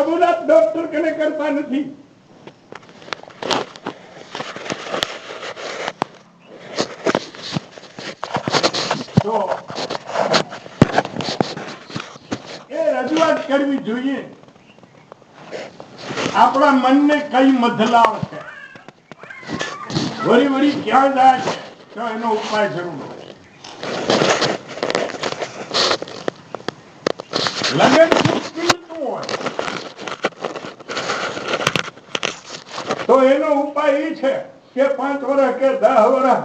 કબૂલાત doctor કને કરતા નથી. તો એ રજૂઆત કરવી જોઈએ. આપણા મનને કઈ મધલાવ છે, વળી વળી ક્યાં જાય છે, તો એનો ઉપાય જરૂર છે. લગન સુખતું હોય તો એનો ઉપાય એ છે કે 5 વર્ષ કે 10 વર્ષ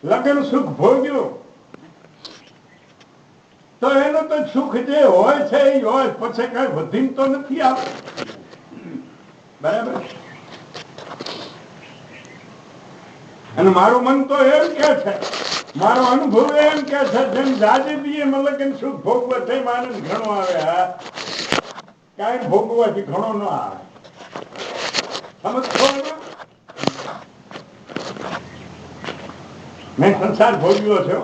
લગન સુખ ભોગ્યું તો એનું તો સુખ જે હોય છે એ હોય, પછી કઈ વધીને તો નથી આવતું. બરાબર. અને મારું મન તો એમ કે છે, મારો અનુભવ એમ કે છે, જેમ જાજી લગન સુખ ભોગવત તેમ આનંદ ઘણો આવે. કઈ ભોગવવાથી ઘણો ન આવે. સમજો? મેં સંસાર ભોગવ્યો છે.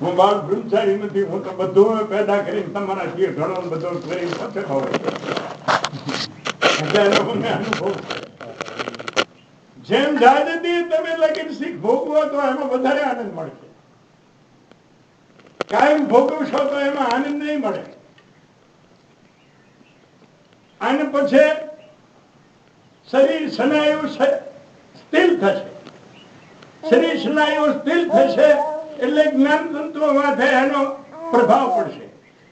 હું બાળ બ્રહ્મચારી નથી. હું તો બધું પેદા કરીને તમારા જે ઘણો બધો કરી પછી અનુભવ. જેમ જાજતી તમે લગીન શીખ ભોગવો તો એમાં વધારે આનંદ મળશે. કાયમ ભોગવશો તો એમાં આનંદ નહીં મળે. અને પછી શરીર સ્નાયુ સ્થિર થશે. શરીર સ્નાયુ સ્થિર થશે એટલે જ્ઞાન તંત્રો માથે એનો પ્રભાવ પડશે.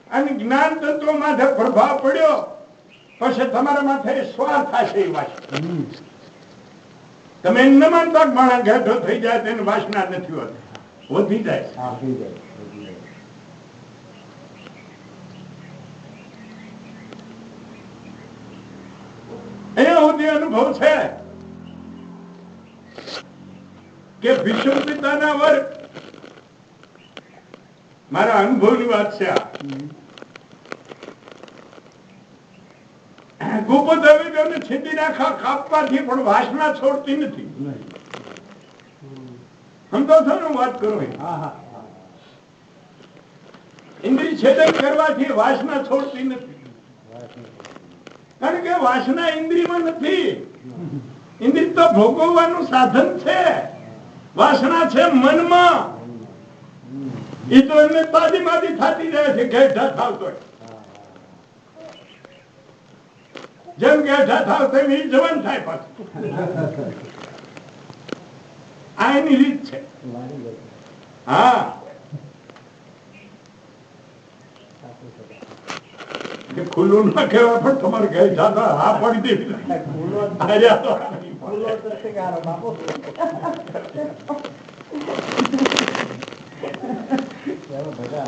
અને જ્ઞાન તંત્રો માથે પ્રભાવ પડ્યો પછી તમારા માથે સ્વાર્થ થશે. એ વાસના તમે ન માનતા માણસ ઘેઠો થઈ જાય તેને વાસના નથી હોતી, વધી જાય. અહીંયા સુધી અનુભવ છે કે ભીષ્મ પિતાના વર્ગ, મારા અનુભવની વાત છે આ, ગુપોદવીઓને છેદી નાખા કાપવાથી પણ વાસના છોડતી નથી. સમજો છો ને વાત કરો? ઇન્દ્રિય છેદન કરવાથી વાસના છોડતી નથી. કારણ કે વાસના ઇન્દ્રિયમાં નથી. ઇન્દ્રિય તો ભોગવવાનું સાધન છે. વાસના છે મનમાં. એ તો એમને તાજી માજી થતી જાય છે. ગેઠા થાવતો જેમ ગેઠા થાવ તેમ એ જવાન થાય પાછું. આ એની રીત છે. હા, ખુલ્લું ના કહેવાય પણ તમારે ગેઠા તો હા પડી દેવી.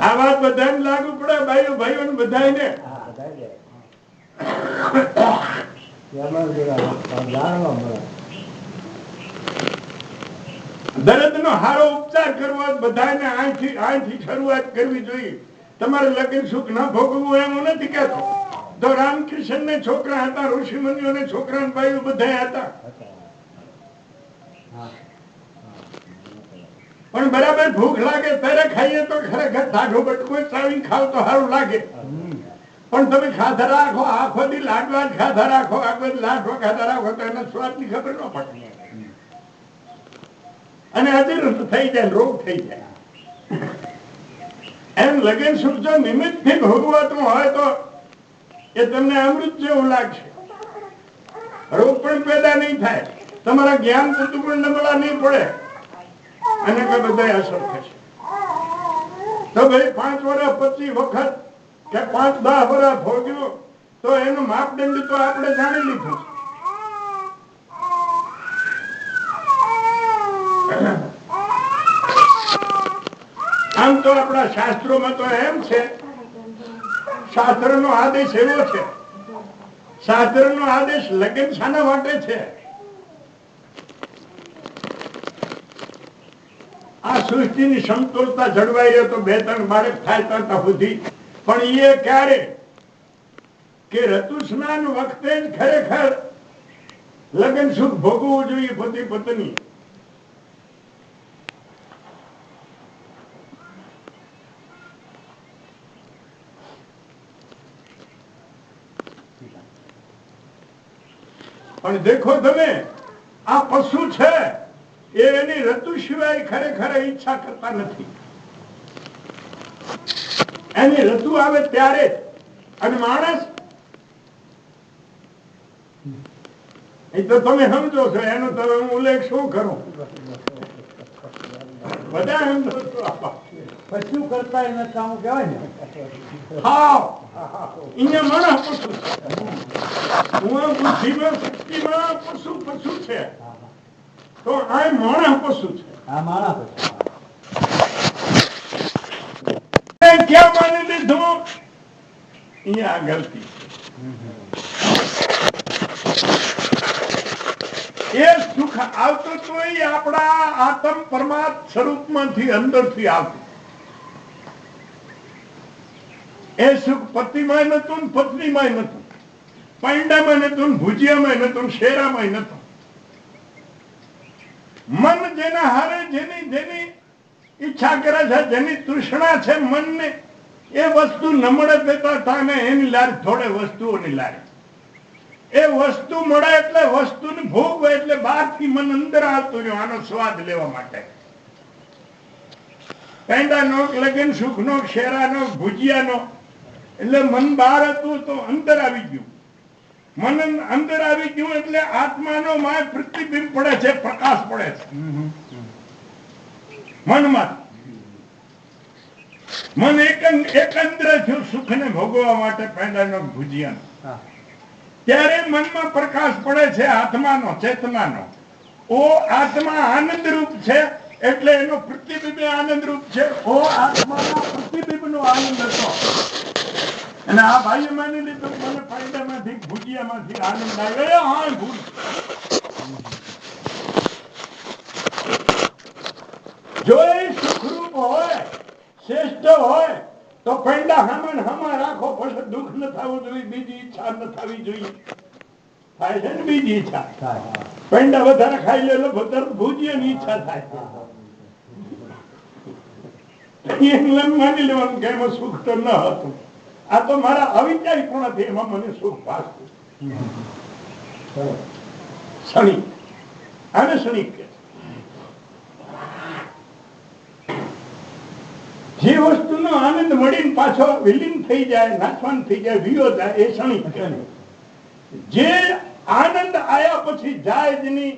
આ વાત બધાને લાગુ પડે, ભાઈઓ ભાઈઓ ને બધાને. દર્દ નો સારો ઉપચાર કરવો બધાને અહીંથી શરૂઆત કરવી જોઈએ. તમારે લગન સુખ ના ભોગવવું એવું નથી કહેતો. તો રામકૃષ્ણ ને છોકરા હતા, ઋષિ મુનિઓ ને છોકરા ને ભાઈઓ બધા હતા. પણ બરાબર ભૂખ લાગે ત્યારે ખાઈએ તો ખરેખર ટાઢો બટકો ચાવી ખાવ તો સારું લાગે. પણ તમે ખાધા રાખો, આખો દી લાડવા જ ખાધા રાખો, આખો દી લાડવા ખાધા રાખો તો એના સ્વાદ ની ખબર ન પડે. અને અજીર થઈ જાય, રોગ થઈ જાય. એમ લગન સુખ જો નિમિત્ત થી ભોગવતું હોય તો એ તમને અમૃત જેવું લાગશે. રોગ પણ પેદા નહીં થાય, તમારા જ્ઞાન બધું પણ નબળા નહીં પડે અને કઈ બધા અસર થશે. તો ભાઈ 5 વર્ષ 25 વખત કે 5-10 વર્ષ ભોગ્યું તો એનો માપદંડ તો આપણે જાણી લીધું. આમ તો આપણા શાસ્ત્રોમાં તો એમ છે, શાસ્ત્ર નો આદેશ એવો છે. શાસ્ત્ર નો આદેશ લગ્ન શાના માટે છે? આ સૃષ્ટિની સમતોલતા જળવાઈ રહે તો 2-3 બાળક થાય ત્યાં સુધી. પણ એ ક્યારે કે ઋતુ સ્નાન વખતે જ ખરેખર લગ્ન સુખ ભોગવવું જોઈએ પતિ પત્ની. પણ દેખો તમે, આ પશુ છે એ એની ઋતુ સિવાય ખરેખર ઈચ્છા કરતા નથી. એની ઋતુ આવે ત્યારે જ. અને માણસ એ તો તમે સમજો છો, એનો તો હું ઉલ્લેખ શું કરું? બધા સમજો છો. પશુ કરતા એને કામ કહેવાય ને. હા, અહીંયા માણસ પશુ છે. હું બુદ્ધિમાં શક્તિમાં પશુ પશુ છે, તો આ માણસ પશુ છે. હા, માણસ ક્યાં માની લીધું? અહીંયા આ ગલતી છે. એ સુખ આવતું તો આપણા આત્મ પરમાત્મ સ્વરૂપમાંથી અંદરથી આવતું. એ સુખ પતિમાં નતું, પત્નીમાં નતું, પાંડામાં નતું, ભુજિયામાં નતું, શેરામાં નતું. મન જેના હારે જેની ઈચ્છા કરે છે, જેની તૃષ્ણા છે મનને, એ વસ્તુ ન મળે દેતા તાને એની લારી થોડે વસ્તુઓની લારી. એ વસ્તુ મળે એટલે વસ્તુની ભોગ હોય એટલે બહારથી મન અંદર આવતું રહ્યું આનો સ્વાદ લેવા માટે. પેંડાનો, લગન સુખનો, શેરાનો, ભુજિયાનો, એટલે મન બહાર હતું તો અંદર આવી ગયું. મન અંદર આવી ગયું એટલે આત્માનો માય પ્રતિબિંબ પડે છે, પ્રકાશ પડે છે મનમાં. મન એકંદર થયું સુખને ભોગવવા માટે પેંડાનો, ભુજિયાનો. ત્યારે મનમાં પ્રકાશ પડે છે આત્માનો, ચેતનાનો. ઓ આત્મા આનંદ રૂપ છે એટલે એનો પ્રતિબિંબ આનંદ રૂપ છે. ઓ આત્માના પ્રતિબિંબનો આનંદ હતો. અને આ ભાઈ માની લીધું મને ફાયદામાંથી, ભુજિયામાંથી આનંદ આવ્યો. હા, ભૂલ. જો એ સુખરૂપ હોય, શ્રેષ્ઠ હોય, તો પેંડા હામા રાખો, પછી દુઃખ ન થવું જોઈએ, બીજી ઈચ્છા ન થવી જોઈએ. થાય છે ને બીજી ઈચ્છા? પેંડા વધારે ખાઈ લે એટલે ભુજિયાની ઈચ્છા થાય. માની લેવાનું કે એમાં સુખ તો ન હતું. આ તો મારા અવિચારીપણાથી એમાં મને સુખ ભાસતું. ક્ષણિક, આને ક્ષણિક કે જે વસ્તુનો આનંદ મળીને પાછો વિલીન થઈ જાય, નાશવાન થઈ જાય, વિયો જાય, એ ક્ષણિક. જે આનંદ આયા પછી જાય જ નહીં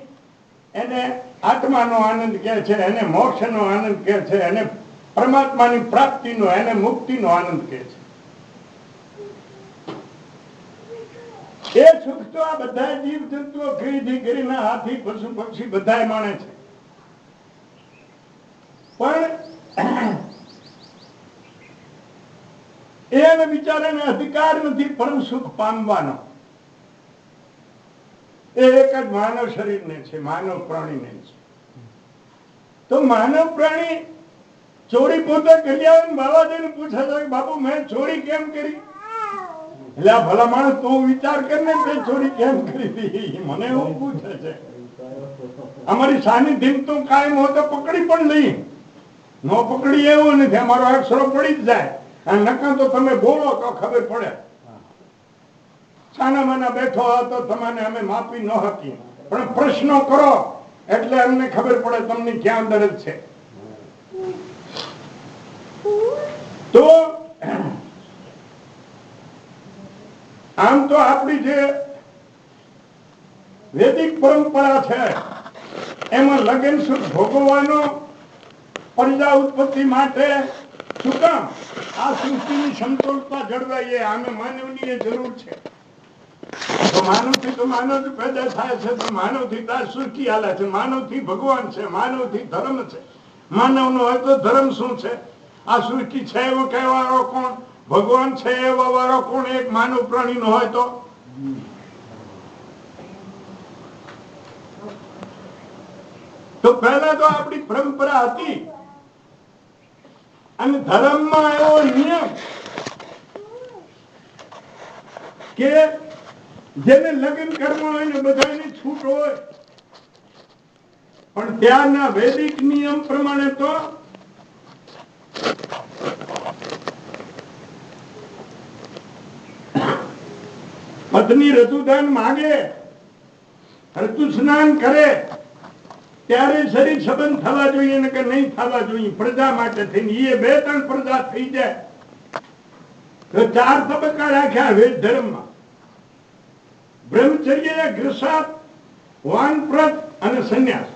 એને આત્માનો આનંદ કહે છે, એને મોક્ષનો આનંદ કહે છે, એને પરમાત્માની પ્રાપ્તિનો, એને મુક્તિનો આનંદ કહે છે. એ સુખ તો આ બધા જીવ જંતુઓ ખરીદી કરીને, હાથી, પશુ પક્ષી બધા માણે છે. પણ એને બિચારાને અધિકાર નથી પરમ સુખ પામવાનો. એ એક જ માનવ શરીરને છે, માનવ પ્રાણીને છે. તો માનવ પ્રાણી ચોરી પોતે કરી આવે, બાબાજીને પૂછે છે બાબુ મેં ચોરી કેમ કરી? એટલે આ ભલા માણસ તું વિચાર કરીને તે ચોરી કેમ કરી હતી, મને એવું પૂછે છે. અમારી સાનિધ્ય તો કાયમ હોય તો પકડી પણ લઈ, નો પકડી એવું નથી, અમારો અક્ષરો પડી જ જાય. નકા તો તમે બોલો તો ખબર પડે. સાના માના બેઠો હતો તમને અમે માપી ન હતી, પણ પ્રશ્નો કરો એટલે અમને ખબર પડે તમને ક્યાં દરજ છે. તો આમ તો આપણી જે વૈદિક પરંપરા છે એમાં લગ્ન સુખ ભોગવવાનો પ્રજા ઉત્પત્તિ માટે શું કામ? આ સૃષ્ટિની સમતોલતા જળવાઈ, આમે માનવની જરૂર છે. તો માનવથી તો માનવ પેદા થાય છે, તો માનવથી તાર સૃષ્ટિ હાલે છે, માનવથી ભગવાન છે, માનવથી ધર્મ છે. માનવનો હોય તો ધર્મ શું છે? આ સૃષ્ટિ છે એવો કહેવાળો કોણ? ભગવાન છે એવો વાળો કોણ? એક માનવ પ્રાણીનો હોય તો પહેલા તો આપણી પરંપરા હતી. અને ધર્મમાં એવો નિયમ કે જેને લગ્ન કરવા હોય ને બધાની છૂટ હોય, પણ ત્યારના વૈદિક નિયમ પ્રમાણે તો પત્ની રતુદાન માગે અરે તું સ્નાન કરે ત્યારે શરીર સંબંધ થવા જોઈએ ને કે નહીં થવા જોઈએ, પ્રજા માટે થઈને. એ 2-3 પ્રજા થઈ જાય તો 4 તબક્કા રાખ્યા વેદ ધર્મમાં. બ્રહ્મચર્ય, ગ્રસાપ, વાનપ્રત અને સંન્યાસ.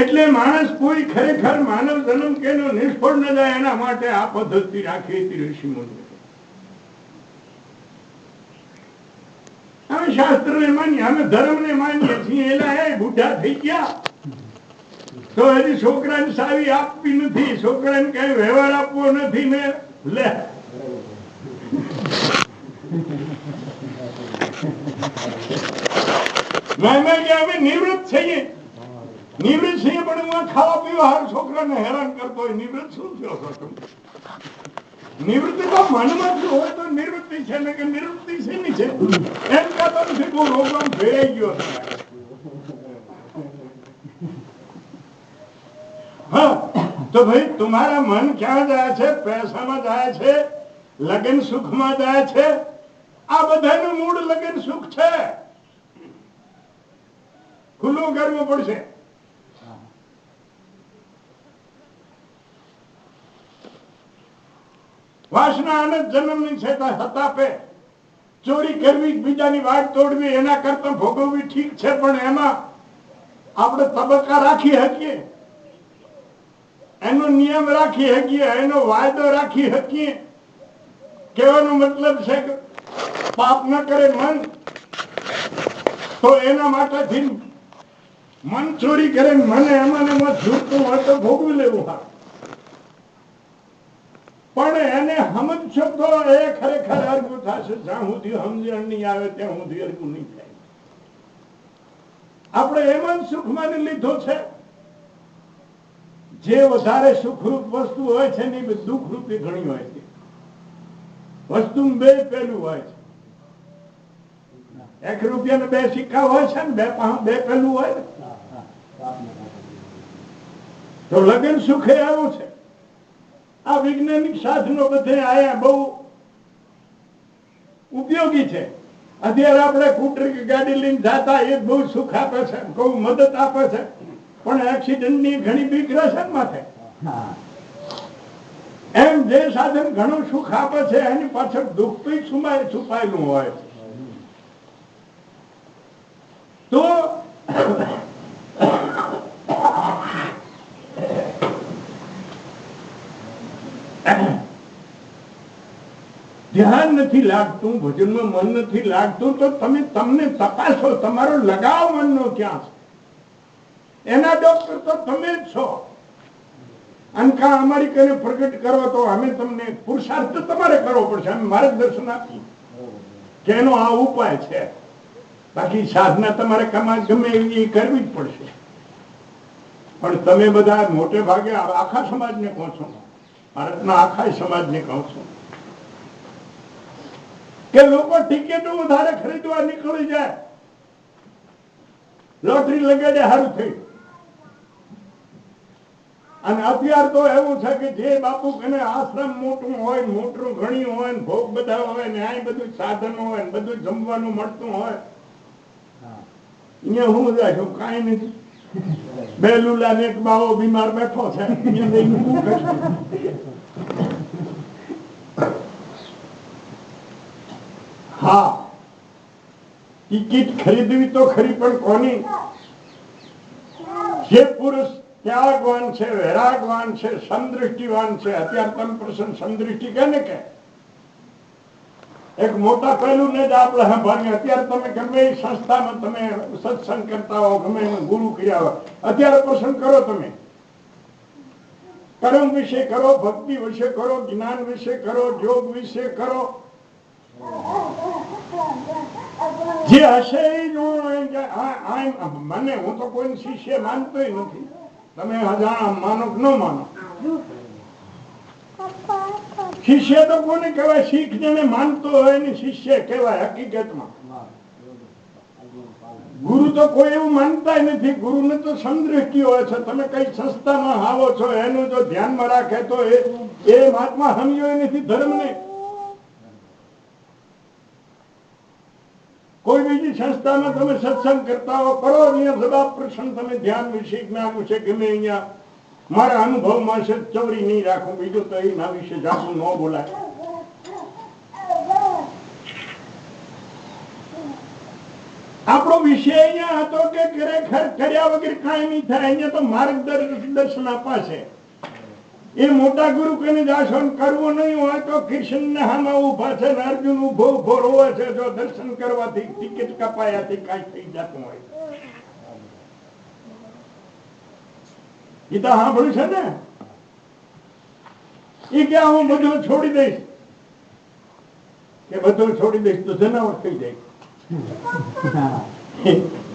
એટલે માણસ કોઈ ખરેખર માનવ જન્મ કેનો નિષ્ફળ ન જાય એના માટે આ પદ્ધતિ રાખી હતી ઋષિ મુનિ. અમે શાસ્ત્ર ને માનીએ, અમે ધર્મ ને માનીએ છીએ. એલા એ બુઢા થઈ ગયા તો હજી છોકરાને સાવી આપવી નથી, છોકરાને કઈ વ્યવહાર આપવો નથી. મેં લે અમે નિવૃત્ત છીએ, નિવૃત્ત છીએ, પણ હું ખાવા પીવા હાર છોકરાને હેરાન કરતો હોય. નિવૃત્ત શું થયો છો તમે? નિવૃત્તિ તો મનમાં જ હોય તો નિવૃત્તિ છે ને કે નિવૃત્તિ શેની છે એમ કહેતો નથી. બહુ રોગમાં ભેળાઈ ગયો. હા તો ભાઈ તમારા મન ક્યાં જાય છે? પૈસામાં જાય છે, લગન સુખમાં જાય છે. આ બધાનું મૂળ લગન સુખ છે. ખુલ્લું કરવું પડશે. વાસના આનંદ જન્મની છે હતાપે. ચોરી કરવી, બીજાની વાટ તોડવી, એના કરતા ભોગવવી ઠીક છે, પણ એમાં આપણે તબક્કા રાખી શકીએ, એનો નિયમ રાખી શકીએ, એનો વાયદો રાખી શકીએ. કહેવાનો મતલબ છે કે પાપ ન કરે મન તો એના માટેથી મન ચોરી કરે, મને એમાં છૂટતું હોય તો ભોગવી લેવું. હા પણ એને સમજશો તો એ ખરેખર અર્ગું થશે. જ્યાં સુધી સમજણ નહીં આવે ત્યાં સુધી અર્ગું નહીં થાય. આપણે એમ જ સુખ માની લીધો છે. જે વધારે સુખરૂપ વસ્તુ હોય છે ને એ દુઃખરૂપી ઘણી હોય છે. વસ્તુ 2 પહેલું હોય છે. 1 રૂપિયાના 2 સિક્કા હોય છે ને, 2 પહેલું હોય ને. તો લગન સુખ એ આવું છે. આ વૈજ્ઞાનિક સાધનો બધે આયા બહુ ઉપયોગી છે. અત્યારે આપણે સ્કૂટર કે ગાડી લઈને જાતા એ બહુ સુખ આપે છે, બહુ મદદ આપે છે, પણ એક્સિડન્ટ ની ઘણી બીક રહેશે ને માથે. એમ જે સાધન ઘણું સુખ આપે છે એની પાછળ દુઃખ પણ છુપાયેલું હોય. તો ધ્યાન નથી લાગતું, ભજનમાં મન નથી લાગતું, તો તમે તમને તપાસો તમારો લગાવ મનનો ક્યાં છે. એના ડોક્ટર તો તમે જ છો. અને કા અમારી કને પ્રગટ કરો તો અમે તમને પુરુષાર્થ તમારે કરવો પડશે. અમે માર્ગદર્શન આપીએ કે એનો આ ઉપાય છે. બાકી સાધના તમારે ગમે એવી કરવી જ પડશે. પણ તમે બધા મોટે ભાગે આખા સમાજને કહો છો, ભારતના આખા સમાજને કહો છો કે લોકો ટિકિટો વધારે ખરીદવા નીકળી જાય. લોટરી લગાડે સારું થઈ. અને અત્યાર તો એવું છે કે જે બાપુ કને આશ્રમ મોટું હોય, મોટું ઘણ્યું હોય, ભોગ બધા હોય ને આ બધું સાધનો હોય ને બધું જમવાનું મળતું હોય, અહીંયા હું જાય છું કઈ નથી. 2 લુલા ને 1 બાવો બીમાર બેઠો છે. હા ટિકિટ ખરીદવી તો ખરી, પણ કોની? જે પુરુષ ત્યાગવાન છે, વૈરાગવાન છે, સમદ્રષ્ટિવાન છે. અત્યારે તમે પ્રસન્ન સમદ્રષ્ટિ કે ને કે એક મોટા પહેલું ને જ આપણે સાંભળીએ. અત્યારે તમે ગમે એ સંસ્થામાં તમે સત્સંગ કરતા હો, ગમે ગુરુ કર્યા હો, અત્યારે પ્રસંગ કરો. તમે કર્મ વિશે કરો, ભક્તિ વિશે કરો, જ્ઞાન વિશે કરો, યોગ વિશે કરો. જે હશે મને હું તો કોઈ શિષ્ય માનતો નથી. તમે અજાણ માનો કે ન માનો, શિષ્ય તો કોને કહેવાય? શીખ જેને માનતો હોય ને શિષ્ય કહેવાય હકીકતમાં. ગુરુ તો કોઈ એવું માનતા નથી. ગુરુને તો સમદ્રષ્ટિ હોય છે. તમે કઈ સંસ્થામાં આવો છો એનું જો ધ્યાનમાં રાખે તો એ મહાત્મા સમજ્યો નથી ધર્મને. કોઈ બીજી સંસ્થામાં તમે સત્સંગ કરતા હો, કરો અહીંયા સદા પ્રસન્ન, તમે ધ્યાન વિશે જ્ઞાન વિશે ગમે અહીંયા મારા અનુભવમાં છે ચોરી નહીં રાખું, બીજું તો એના વિશે જાતું ન બોલાય. આપણો વિષય અહીંયા હતો કે ખરેખર કર્યા વગર કાંઈ નહીં થાય. અહીંયા તો માર્ગદર્શન અપાશે. એ મોટા ગુરુ કને જાશો કરવું નહીં હોય તો કૃષ્ણ ને હામાં ઉભા છે ને અર્જુન ઉભો રોવે છે. જો દર્શન કરવાથી ટિકિટ કપાયાથી કાંઈ થઈ જતું હોય. ગીતા સાંભળ્યું છે ને, એ કે હું બધું છોડી દઈશ, કે બધું છોડી દઈશ તો જનાવર થઈ જાય.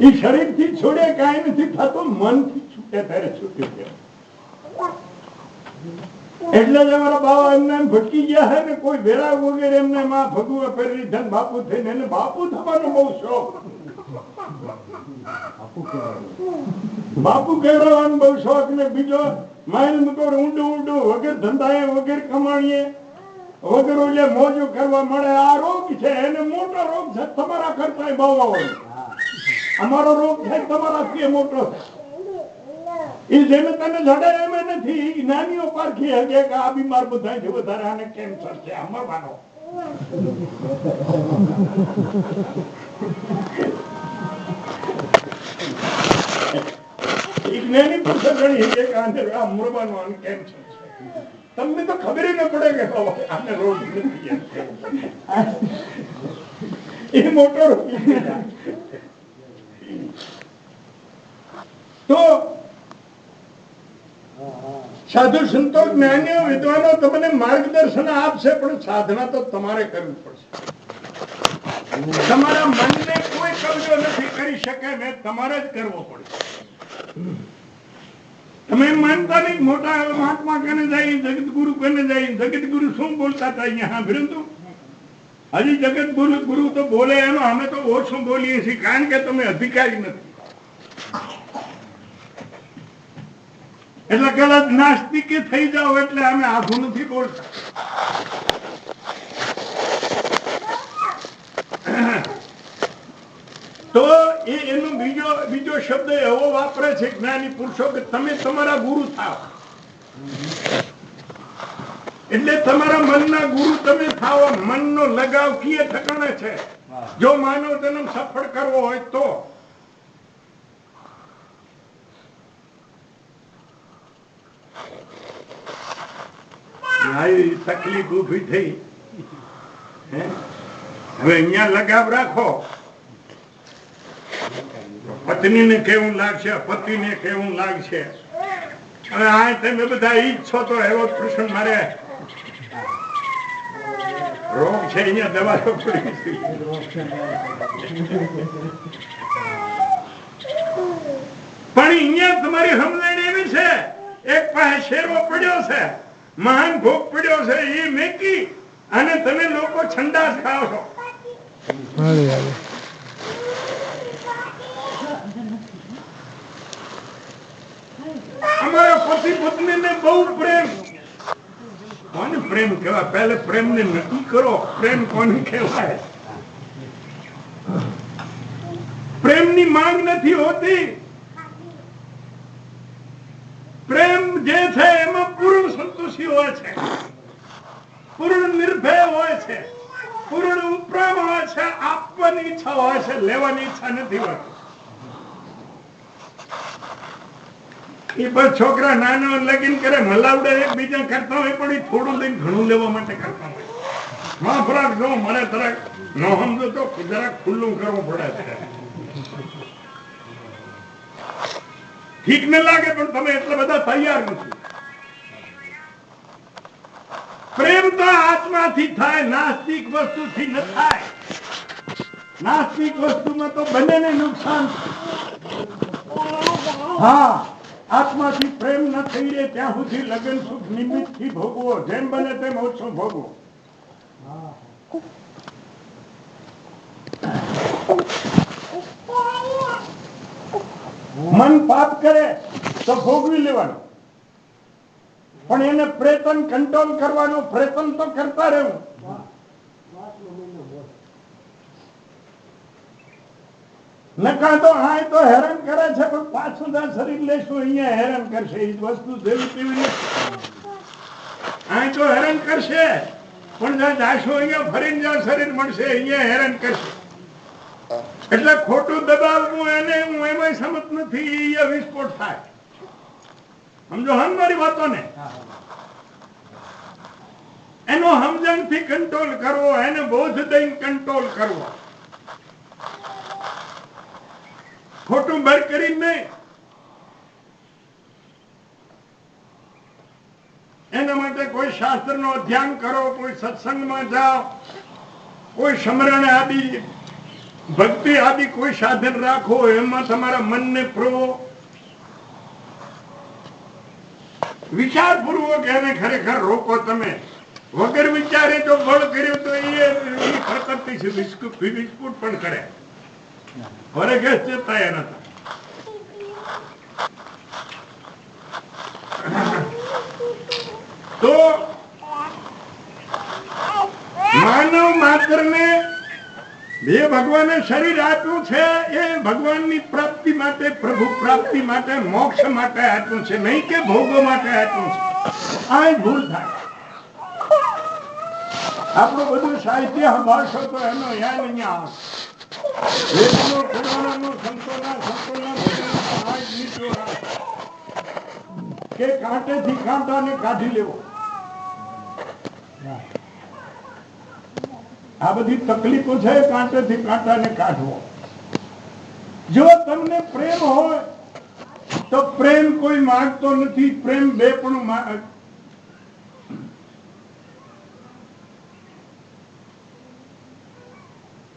એ શરીર થી છોડે કાંઈ નથી થતું, મન થી છૂટે ત્યારે છૂટ્યું છે. એટલે જ અમારા બાવા એમને ભટકી ગયા છે ને, કોઈ વેરા વગેરે એમને માં ભગવા પહેરી ધન બાપુ થઈને એને બાપુ થવાનો બહુ શોખ. બાપુ કહેવાનો બહુ શોખ ને બીજો માઇલ મકોર ઊંડું વગર ધંધાએ વગર કમાણીએ વગર ઓલે મોજો કરવા મળે. આ રોગ છે, એને મોટો રોગ છે. તમારા કરતા બહુ હોય. અમારો રોગ છે તમારાથી મોટો છે. એ જેને તને જડે એમ નથી. નાનીઓ પારખી હગે કે આ બીમાર બધા છે, વધારે આને કેન્સર છે, મરવાનો. જ્ઞાની પુરુષો ગણી હગે કે આને આ મરવાનો, આને કેન્સર છે. તમને તો ખબર ન પડે કે આને રોગ નથી. એ મોટો રોગ. તો સાધુ સંતો જ્ઞાનીઓ વિદ્વાનો તમને માર્ગદર્શન આપશે, પણ સાધના તો તમારે કરવી પડશે. તમારા મનને કોઈ કબજો નથી કરી શકે ને, તમારે જ કરવો પડશે. તમે માનતા નહીં મોટા મહાત્મા કને જાય, જગતગુરુ કને જાય. જગતગુરુ શું બોલતા હતા અહીંયા સાંભળ્યું તું? હજી જગતગુરુ તો બોલે એનો અમે તો ઓછું બોલીએ છીએ, કારણ કે તમે અધિકારી નથી. એટલે કદાચ નાસ્તિક થઈ જાઓ એટલે અમે આખું નથી બોલતા. તો એનો બીજો શબ્દ એવો વાપરે છે જ્ઞાની પુરુષો કે તમે તમારા ગુરુ થાવ. એટલે તમારા મનના ગુરુ તમે થાવ. મનનો લગાવ કીએ ઠકાણે છે. જો માનવ જન્મ સફળ કરવો હોય તો તકલીફ ઉભી થઈ. હવે અહીંયા લગાવ રાખો. પત્નીને કેવું લાગશે, પતિને કેવું લાગશે. હવે આ તમે બધા ઈ જ છો તો એવો કૃષ્ણ મારે રોગ છે, અહીંયા દવા પડી. પણ અહીંયા તમારી સમજણ એવી છે, એક પાસે શેરો પડ્યો છે, મહાન ભોગ પડ્યો છે, એ મેકી અને તમે લોકો છંડાસ ખાવ છો. અમારા પતિ પત્ની ને બહુ પ્રેમ. કોને પ્રેમ કહેવાય? પહેલે પ્રેમ ને નક્કી કરો. પ્રેમ કોને કહેવાય? પ્રેમ ની માંગ નથી હોતી. પ્રેમ જે છે એમાં પૂર્ણ સંતોષી હોય છે, પૂર્ણ નિર્ભય હોય છે, પૂર્ણ ઉપરામ હોય છે. આપવાની ઈચ્છા હોય છે, લેવાની ઈચ્છા નથી હોતી. એ બસ છોકરા નાના લગીન કરે, મલાવડે એકબીજા કરતા હોય, પણ એ થોડું લઈને ઘણું લેવા માટે કરતા હોય. માં ફરાક જો મને તરક ન સમજો તો જરાક ખુલ્લું કરવું પડે છે. ઠીક ન લાગે પણ તમે એટલા બધા તૈયાર નથી. પ્રેમ તો આત્માથી થાય, નાસ્તિક વસ્તુથી ન થાય. નાસ્તિક વસ્તુમાં તો બંનેને નુકસાન. હા, આત્માથી પ્રેમ ન થઈ રહે ત્યાં સુધી લગ્ન સુખ નિમિત્ત થી ભોગવો, જેમ બને તેમ ઓછો ભોગવો. મન પાપ કરે તો ભોગવી લેવાનું, પણ એને પ્રયત્ન કંટ્રોલ કરવાનો પ્રયત્ન તો કરતા રહેવું. નકા તો આ તો હેરાન કરે છે, પણ પાછું શરીર લેશું અહીંયા હેરાન કરશે. એ વસ્તુ જેવી તેવી નથી. આ તો હેરાન કરશે, પણ જ્યાં જાશો અહીંયા ફરીને જ્યાં શરીર મળશે અહીંયા હેરાન કરશે. એટલે ખોટું દબાવવું એને હું એમાં સમજ નથી, એ વિસ્ફોટ થાય. સમજો હમ મારી વાતો ને? એનો સમજણથી કંટ્રોલ કરવો, એને બોધ દઈને કંટ્રોલ કરવો, ખોટું બળ કરી નહીં. એના માટે કોઈ શાસ્ત્ર નો અધ્યયન કરો, કોઈ સત્સંગમાં જાઓ, કોઈ સમરણ આદિ ભક્તિ આદિ કોઈ સાધન રાખો, એમાં તમારા મનને પ્રો વિચારપૂર્વક એને ખરેખર રોકો. તમે વગર વિચારે જો બળ કર્યું તો એ પ્રકૃતિ છે, વિસ્ફોટ પણ કરે. ઘરે ગેસ જતા એ નતા. તો માનવ માત્ર ને જે ભગવાને શરીર આપ્યું છે એ ભગવાનની પ્રાપ્તિ માટે, પ્રભુ પ્રાપ્તિ માટે, મોક્ષ માટે આપ્યું છે, નહીં કે ભોગો માટે આપ્યું છે. આ ભૂલ થાય. આપણું બધું સાહિત્ય ભાષો તો એનો યાદ અહીંયા આવે. વેદનો, પુરાણોનો, સંતોના કે કાંટેથી કાંટાને કાઢી લેવો. આ બધી તકલીફો છે, કાંટેથી કાંટાને કાઢવો. જો તમને પ્રેમ હોય તો પ્રેમ કોઈ માંગતો નથી. પ્રેમ બે પણ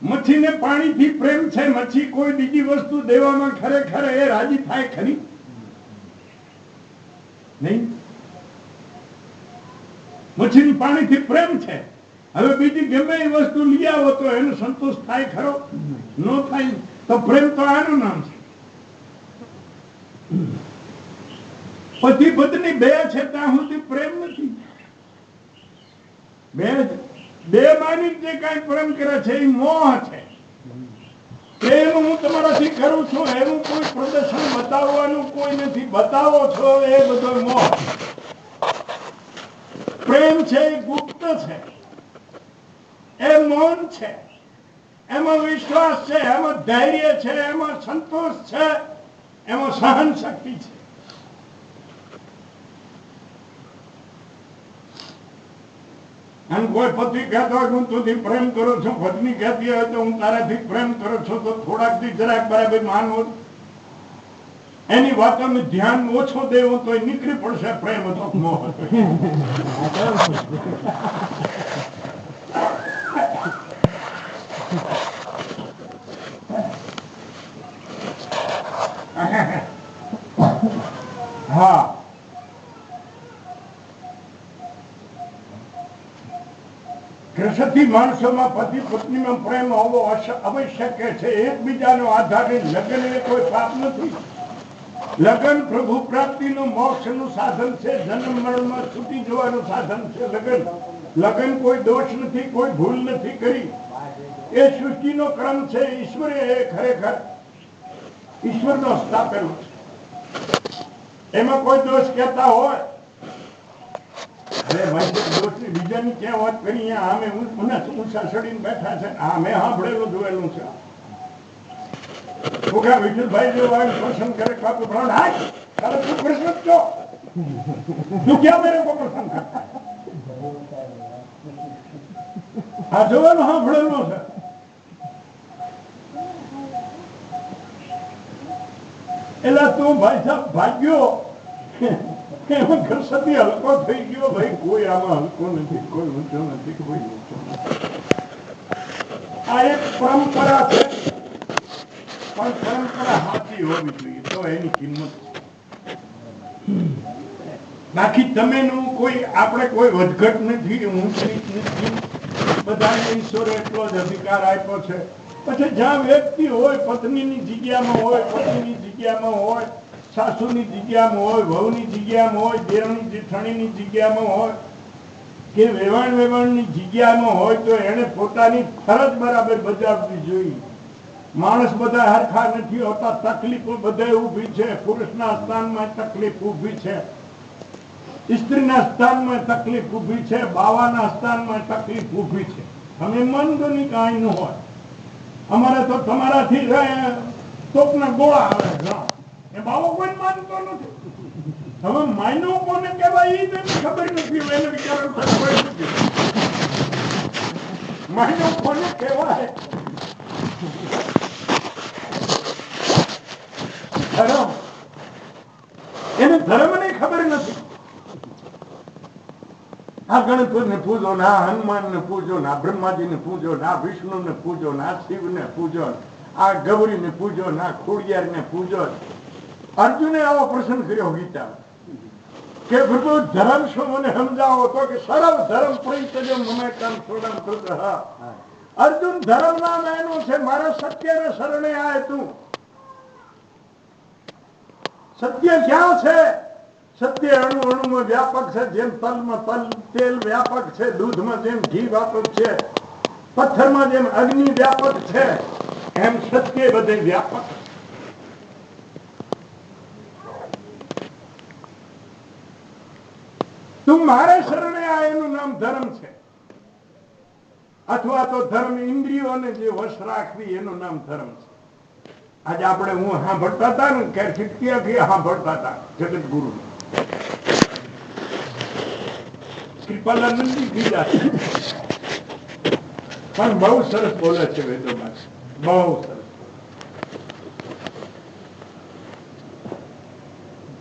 મચ્છીને પાણીથી પ્રેમ છે. મચ્છી કોઈ બીજી વસ્તુ દેવામાં ખરેખર એ રાજી થાય ખરી? નહીં. મચ્છીને પાણીથી પ્રેમ છે. હવે બીજી ગમે એ વસ્તુ લઈ આવો તો એનો સંતોષ થાય ખરો? ન થાય. તો પ્રેમ તો આનું નામ છે. પતિ પત્ની બે છે ત્યાં સુધી પ્રેમ નથી. બે માની જે કઈ પ્રેમ કરે છે એ મોહ છે. પ્રેમ હું તમારાથી કરું છું એનું કોઈ પ્રદર્શન બતાવવાનું કોઈ નથી. બતાવો છો એ બધો મોહ. પ્રેમ છે એ ગુપ્ત છે, એ મૌન છે, એમાં વિશ્વાસ છે, એમાં ધૈર્ય છે, એમાં સંતોષ છે, એમાં સહન શક્તિ છે. અને કોઈ પતિ કહેતો હોય હું તુંથી પ્રેમ કરું છું, પત્ની કહેતી હોય તો હું તારાથી પ્રેમ કરું છું, તો થોડાક થી જરાક બરાબર માનવો. એની વાતોને ધ્યાન ઓછો દેવો તો નીકળી પડશે પ્રેમ હતો મોહ હતો. હા, કૃષિથી માણસોમાં પતિ પત્નીમાં પ્રેમ હોવો આવશ્યક છે. એકબીજાનો આધારે લગ્ન એ કોઈ પાપ નથી. લગ્ન પ્રભુ પ્રાપ્તિનું મોક્ષનું સાધન છે. જન્મ મરણમાં છૂટી જવાનું સાધન છે લગ્ન કોઈ દોષ નથી, કોઈ ભૂલ નથી કરી. એ સૃષ્ટિનો ક્રમ છે. ઈશ્વરે એ ખરેખર ઈશ્વરનો સ્થાપેલો છે. એમાં કોઈ દોષ કહેતા હોય, અરે ભાઈ દોષની બીજાની ક્યાં વાત કરી? આમે ઊંચા ચડીને બેઠા છે. આમે સાંભળેલું જોયેલું છે. છોકરા વિઠ્ઠલભાઈ જો પસંદ કરે બાપુ ભણ હાય તારે તું કૃષ્ણ છો, તું ક્યાં મેરે કો પસંદ કરતા? આ જોવાનું સાંભળેલું છે. એટલે તું ભાઈ સાહેબ ભાગ્યો સતી હલકો થઈ ગયો. ભાઈ કોઈ આમાં હલકો નથી, કોઈ ઊંચો નથી, કોઈ ઊંચો નથી. આ એક પરંપરા છે, પણ પરંપરા સાચી હોવી જોઈએ તો એની કિંમત. બાકી તમે કોઈ આપણે કોઈ વધઘટ નથી, ઊંચ નીચ નથી. બધાને ઈશ્વરે એટલો જ અધિકાર આપ્યો છે. પછી જ્યાં વ્યક્તિ હોય, પત્નીની જગ્યામાં હોય, પતિની જગ્યામાં હોય, સાસુની જગ્યામાં હોય, વહુની જગ્યામાં હોય, દેરની જેઠાણીની જગ્યામાં હોય કે વેવાણની જગ્યામાં હોય, તો એને પોતાની ફરજ બરાબર બજાવવી જોઈએ. માણસ બધા હરખા નથી હોતા, તકલીફો બધે ઊભી છે. પુરુષના સ્થાનમાં તકલીફ ઊભી છે, સ્ત્રીના સ્થાનમાં તકલીફ ઊભી છે, બાવાના સ્થાનમાં તકલીફ ઊભી છે. તમે માનતો નહીં કાંઈ ન હોય. અમારે તો તમારાથી તોપના ગોળા આવે એ બાવો કોઈ માનતો નથી. હવે માયનો કોને કહેવાય એ તેને ખબર નથી. એને વિચારો માયનો કોને કહેવાય? ધર્મ. એને ધર્મ ની ખબર નથી. આ ગણપતિ ને પૂજો, ના હનુમાન ને પૂજો, ના બ્રહ્માજી ને પૂજો, ના વિષ્ણુ ને પૂજો, ના શિવ ને પૂજો, આ ગૌરી ને પૂજો, ના ખોડિયાર ને પૂજો. અર્જુને આવો પ્રશ્ન કર્યો ગીતા કે પ્રભુ ધર્મ શું મને સમજાવો તો કે સરળ ધર્મ પરિત્યજ્ય મમેકં શરણં વ્રજઃ. અર્જુન ધર્મ નામ એનું છે મારા સત્ય ને શરણે આય તું. સત્ય ક્યાં છે? સત્ય અણુ અણુમાં વ્યાપક છે. જેમ તલમાં તેલ વ્યાપક છે, દૂધમાં જેમ ઘી વ્યાપક છે, પથ્થરમાં જેમ અગ્નિ વ્યાપક છે, એમ સત્ય બધે વ્યાપક. તું મારે શરણે આ એનું નામ ધર્મ છે. અથવા તો ધર્મ ઇન્દ્રિયોને જે વશ રાખવી એનું નામ ધર્મ છે. આજે આપણે હું સાંભળતા હતા ને કે ખીટકીયાથી સાંભળતા હતા જગતગુરુ કૃપાલાનંદજી બીજા પણ બહુ સરસ બોલે છે વેદોમાં. બહુ સરસ.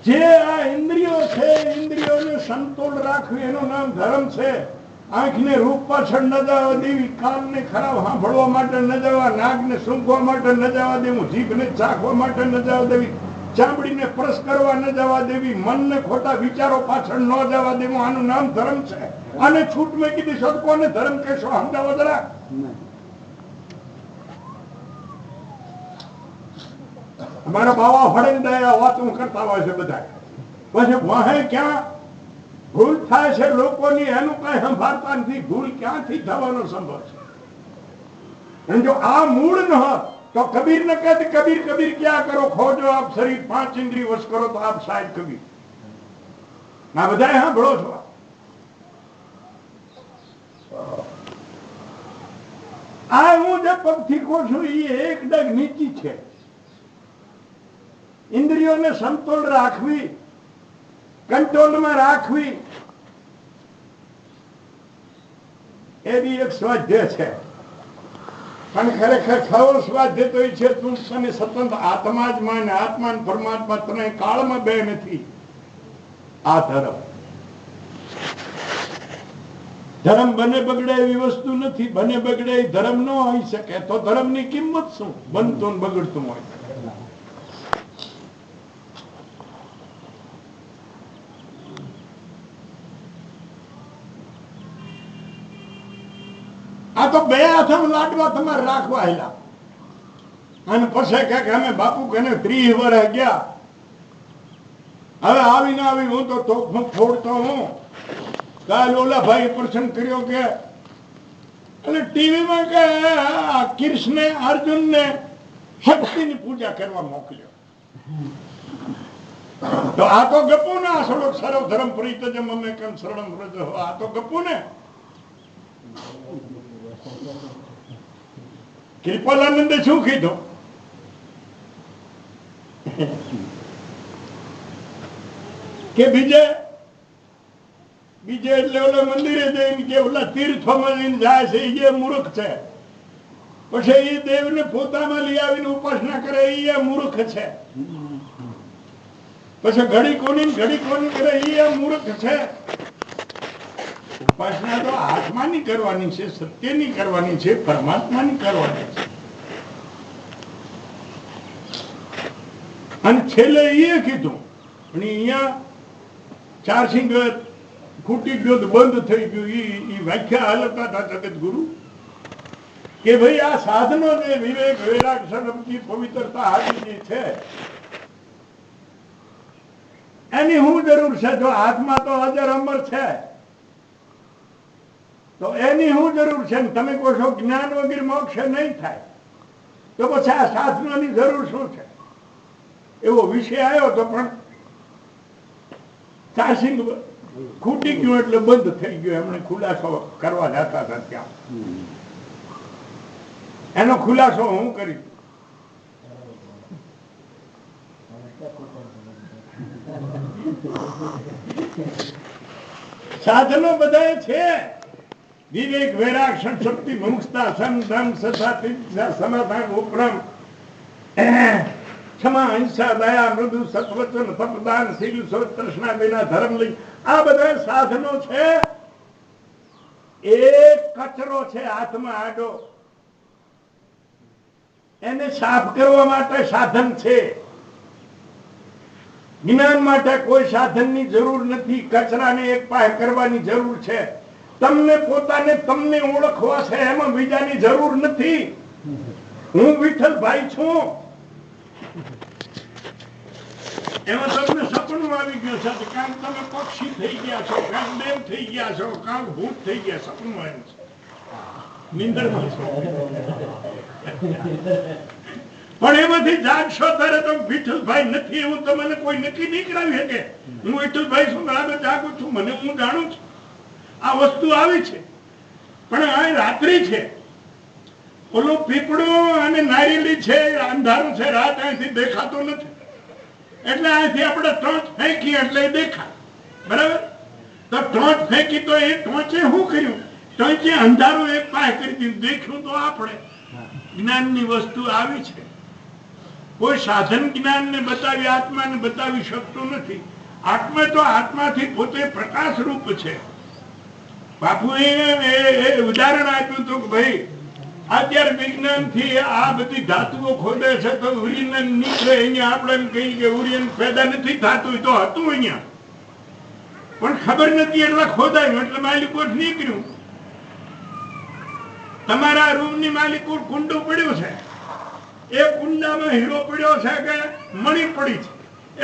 જે આ ઇન્દ્રિયો છે, ઇન્દ્રિયોને સમતોલ રાખવી એનું નામ ધર્મ છે. આંખને રૂપ પાછળ ન જવા દેવી, કાનને ખરાબ સાંભળવા માટે ન જવા, નાકને સૂંઘવા માટે ન જવા દેવું, જીભને ચાખવા માટે ન જવા દેવી, ચામડીને પ્રસ કરવા ન જવા દેવી, મનને ખોટા વિચારો પાછળ ન જવા દેવું. આનું નામ ધર્મ છે. આને છૂટ મેં કીધી છો કોને ધર્મ કહેશો? સમજાવો જરા. અમારા બાવા ફળે દયા વાતો કરતા હોય છે બધા. પછી વાહે ક્યાં ભૂલ થાય છે લોકોની એનું કઈ સંભાળતા નથી. ભૂલ ક્યાંથી થવાનો સંભવ છે? અને જો આ મૂળ ન હોત તો કબીર ને કહે કબીર કબીર ક્યાં કરો ખોજો આપ શરીર 5 ઇન્દ્રિય વશ કરો તો આપ સાહેબ કબીર. આ બધા સાંભળો છો. આ હું જે પગથી કહું છું એ એક ડગ નીચી છે. ઇન્દ્રિયોને સમતોલ રાખવી, કંટ્રોલમાં રાખવી એ બી એક સ્વાધ્યાય છે. પણ ખરેખર ખરો સ્વાધ્યાય તો એ છે તું તને સ્વતંત્ર આત્મા જ માને. આત્મા ને પરમાત્મા તને કાળમાં બે નથી. આ ધર્મ ધર્મ બને બગડે એવી વસ્તુ નથી. બને બગડે એ ધર્મ ન હોઈ શકે. તો ધર્મની કિંમત શું? બનતું ને બગડતું હોય. આ તો બે હાથમાં લાડવા તમારે રાખવા હેલા. અને પછી કે અમે બાપુ કને 30 વર્ષ ગયા, હવે આવીને આવી હું તો ફોડતો હું. કાલ ઓલા ભાઈ પ્રસંગ કર્યો કે અને ટીવીમાં કે કૃષ્ણ અર્જુનને શક્તિની પૂજા કરવા મોકલ્યો. તો આ તો ગપુ ને આ સડો સર્વ ધર્મ પરિત્યજ્ય મમેકં શરણં વ્રજઃ. આ તો ગપુ ને. કૃપાલાનંદે શું કીધું? કે બીજે એટલે ઓલા મંદિરે જઈને કે ઓલા તીર્થોમાં જઈને જાય છે એ મૂર્ખ છે. પછી એ દેવને પોતામાં લઈ આવીને ઉપાસના કરે એ મૂર્ખ છે. પછી ઘડી કોની કરે એ મૂર્ખ છે. ઉપાસના તો આત્માની કરવાની છે, સત્યની કરવાની છે, પરમાત્માની કરવાની છે. અને છેલ્લે એ કીધું પણ અહીંયા 4 સિંગ ફૂટી ગયો, બંધ થઈ ગયું. એ વ્યાખ્યા હાલતા હતા જગતગુરુ કે ભાઈ આ સાધનો જે વિવેક વૈરાગ સદબુદ્ધિ પવિત્રતા આદિ જે છે એની શું જરૂર છે? જો આત્મા તો અજર અમર છે તો એની શું જરૂર છે? તમે કહો છો જ્ઞાન વગર મોક્ષ નહીં થાય. તો પછી આ સાધનોની જરૂર શું છે? એવો વિષય આવ્યો તો પણ ચાર્જિંગ ખૂટી ગયું એટલે બંધ થઈ ગયું. એમણે ખુલાસો કરવા જતા હતા ત્યાં. એનો ખુલાસો હું કરી. સાધનો બધા છે. વિવેક, વૈરાગ, શક્તિ, મુક્તા, સંધમ, સદા, સમાધાન, ઉપરમ, ક્ષમા, હિંસા, દયા, મૃદુ, સત્વચન, તપદાન, શીલ, શોચ, તૃષ્ણા વિના ધર્મ લઈ, આ બધા સાધનો છે. એક કચરો છે હાથમાં આડો, એને સાફ કરવા માટે સાધન છે. જ્ઞાન માટે કોઈ સાધનની જરૂર નથી. કચરાને એક પાસે કરવાની જરૂર છે. તમને પોતાને તમને ઓળખવા છે, એમાં બીજાની જરૂર નથી. હું વિઠ્ઠલભાઈ છું, એમાં તમને સપનું આવી ગયું છે. કાંક તમે પક્ષી થઈ ગયા છો, કાંક દેવ થઈ ગયા છો, કાંક ભૂત થઈ ગયા. સપનું આવ્યું છે, નિંદરમાં છો. પણ એમાંથી જાગશો ત્યારે તો વિઠ્ઠલભાઈ નથી એવું તમને કોઈ નક્કી નહીં કરાવી શકે. હું વિઠ્ઠલભાઈ છું, બરાબર જાગું છું, મને હું જાણું છું. આ વસ્તુ આવી છે, પણ આ રાત્રિ છે. ઓલો પીપળો અને નારિયેળી છે, અંધારું છે, રાત અહીંથી દેખાતો નથી. એટલે અહીંથી આપણે ટોચ ફેંકી એટલે દેખાય. બરાબર? તો ટોચ ફેંકી તો એ ટોચે શું કર્યું? ટોચે અંધારું એક પાસે કરી દીધું. દેખ્યું તો આપણે જ્ઞાનની વસ્તુ આવી છે. કોઈ સાધન જ્ઞાનને બતાવી, આત્માને બતાવી શકતું નથી. આત્મા તો આત્માથી પોતે પ્રકાશ રૂપ છે. બાપુએ ઉદાહરણ આપ્યું હતું કે ભાઈ અત્યારે વિજ્ઞાન થી આ બધી ધાતુઓ ખોદે છે તો ઉરિયન નીકળે. અહીંયા આપણે એમ કહીએ કે ઉરિયન પેદા નથી થતું, તો હતું અહીંયા, પણ ખબર નથી એટલે ખોદાયું, એટલે માલિકોટ નીકળ્યું. તમારા રૂમ ની માલિકોટ કુંડું પડ્યું છે, એ કુંડામાં હીરો પડ્યો છે કે મણી પડી છે,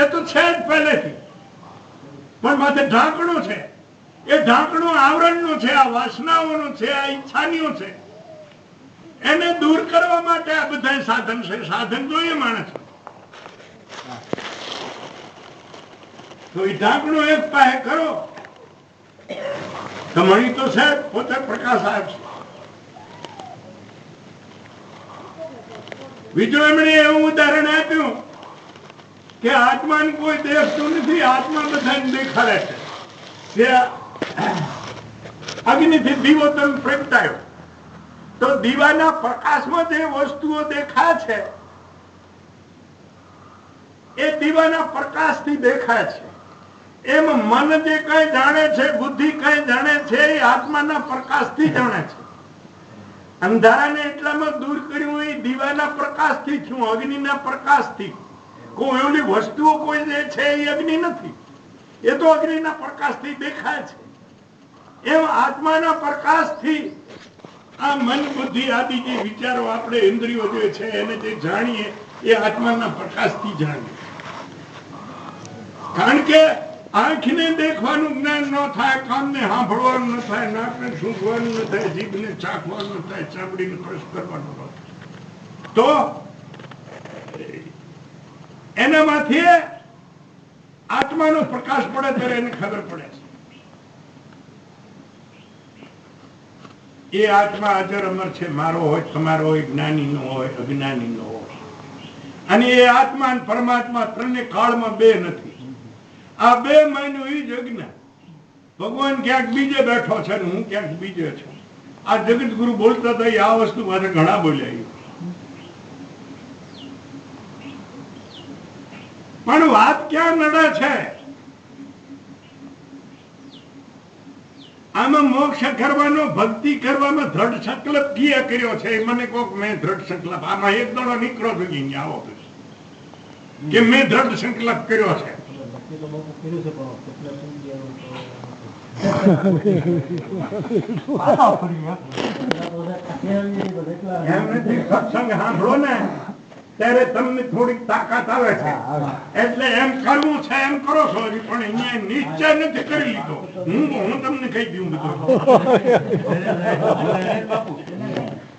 એ તો છે જ પહેલેથી, પણ માથે ઢાંકણું છે. એ ઢાંકણું આવરણનું છે, આ વાસનાઓનું છે, આ ઈચ્છાનું છે. એને દૂર કરવા માટે આ બધા સાધન છે. સાધન જોઈએ માણસ તો એ ઢાંકણું એક પાસે કરો તો મણી તો છે, પોતે પ્રકાશ આપશે. બીજું એમણે એવું ઉદાહરણ આપ્યું કે આત્માને કોઈ દેખતું નથી, આત્મા બધાને દેખાડે છે. અગ્નિથી દીવો તમે પ્રગટાયો તો દીવાના પ્રકાશમાં જે વસ્તુઓ દેખાય છે એ દીવાના પ્રકાશથી દેખાય છે. એમ મન જે કઈ જાણે છે, બુદ્ધિ કઈ જાણે છે, એ આત્માના પ્રકાશથી જાણે છે. અંધારાને એટલામાં દૂર કર્યું એ દીવાના પ્રકાશથી થયું, અગ્નિના પ્રકાશથી. કોઈ ઓલી વસ્તુઓ કોઈ જે છે એ અગ્નિ નથી, એ તો અગ્નિના પ્રકાશથી દેખાય છે. એમ આત્માના પ્રકાશથી આ મન બુદ્ધિ આદિ જે વિચારો આપણે ઇન્દ્રિયો જે છે એને જે જાણીએ એ આત્માના પ્રકાશથી જાણીએ. કારણ કે આંખને દેખવાનું જ્ઞાન ન થાય, કાનને સાંભળવાનું ન થાય, નાકને સૂંઘવાનું ન થાય, જીભને ચાખવાનું ન થાય, ચામડીને સ્પર્શ કરવાનું ન થાય, તો એનામાંથી આત્માનો પ્રકાશ પડે ત્યારે એને ખબર પડે છે. એ આત્મા અજર અમર છે, મારો હોય, તમારો હોય, જ્ઞાની નો હોય, અજ્ઞાની નો હોય. અને એ આત્મા અને પરમાત્મા ત્રણે કાળમાં બે નથી. આ બે માન્યું એ જ અજ્ઞાન. ભગવાન ક્યાંક બીજે બેઠો છે ને હું ક્યાંક બીજે છું. આ જગત ગુરુ બોલતા હતા આ વસ્તુ મારે ઘણા બોલ્યા, પણ વાત ક્યાં નડે છે? આમાં મોક્ષ કરવાનો, ભક્તિ કરવામાં દ્રઢ સંકલ્પ કિયા કર્યો છે. મને કોક મેં દ્રઢ સંકલ્પ, આમાં એક દડો નીકળો તો આવો કે મેં દ્રઢ સંકલ્પ કર્યો છે. સત્સંગ સાંભળો ને ત્યારે તમને થોડીક તાકાત આવે છે, એટલે એમ કરવું છે એમ કરો છો. પણ અહીંયા નિશ્ચય નથી કરી લીધો. હું તમને કહી દઉં બધું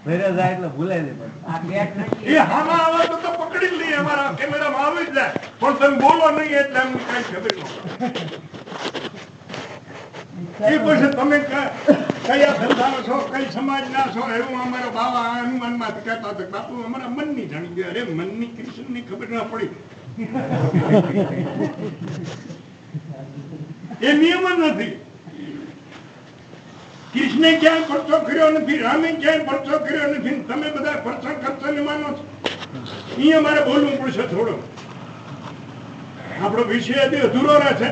ફેરે જાય એટલે ભૂલાય નહીં પણ આ ગેટ એ હામાં આવે તો પકડી જ લઈએ, અમારા કેમેરામાં આવી જ જાય, પણ તમે બોલો નહીં એટલે અમને કઈ ખબર ન પડે. એ પછી તમે કયા ધંધાનો છો, કઈ સમાજના છો, એવું અમારા બાવા હનુમાનમાંથી કહેતા હતા. બાપુ અમારા મનની જાણી ગયા. અરે મનની કૃષ્ણની ખબર ના પડી. એ નિયમ જ નથી. કૃષ્ણે ક્યાંય પરચો કર્યો નથી, રામે ક્યાંય પરચો કર્યો નથી. તમે બધા પરચા કરતા માનો છો. અહીં અમારે બોલવું પડશે થોડું. આપણો વિષય હજી અધૂરો રહે છે.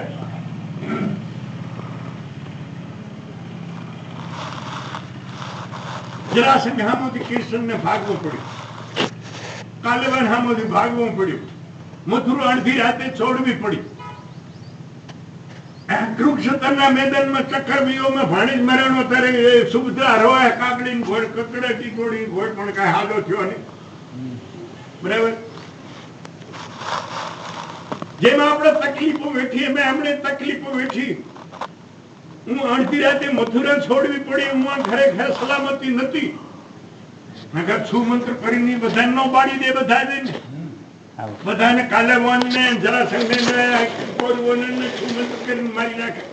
જરાસંઘ હામોથી કૃષ્ણને ભાગવું પડ્યું, કાલેવાન હામોથી ભાગવું પડ્યું, મથુરા અડધી રાતે છોડવી પડી. કુરુક્ષેત્રના મેદાનમાં ચક્રવ્યુહમાં ભાણી મરણો ત્યારે સુભદ્રા રોયા, કાગડી ઘોડ કકડેટી ઘોડી ઘોડ પણ કઈ હાલો થયો નહીં. બરાબર. જેમ આપણે તકલીફો વેઠી એમ એમણે તકલીફો વેઠી. હું અડધી રાતે મથુરા છોડવી પડી. હું ખરેખર સલામતી નથી. નકર છું મંત્ર કરીને બધા ન બાળી દે. બધા ને બધાને કાલેવાન ને જરાસંઘ ને છું મંત્ર કરીને મારી નાખે.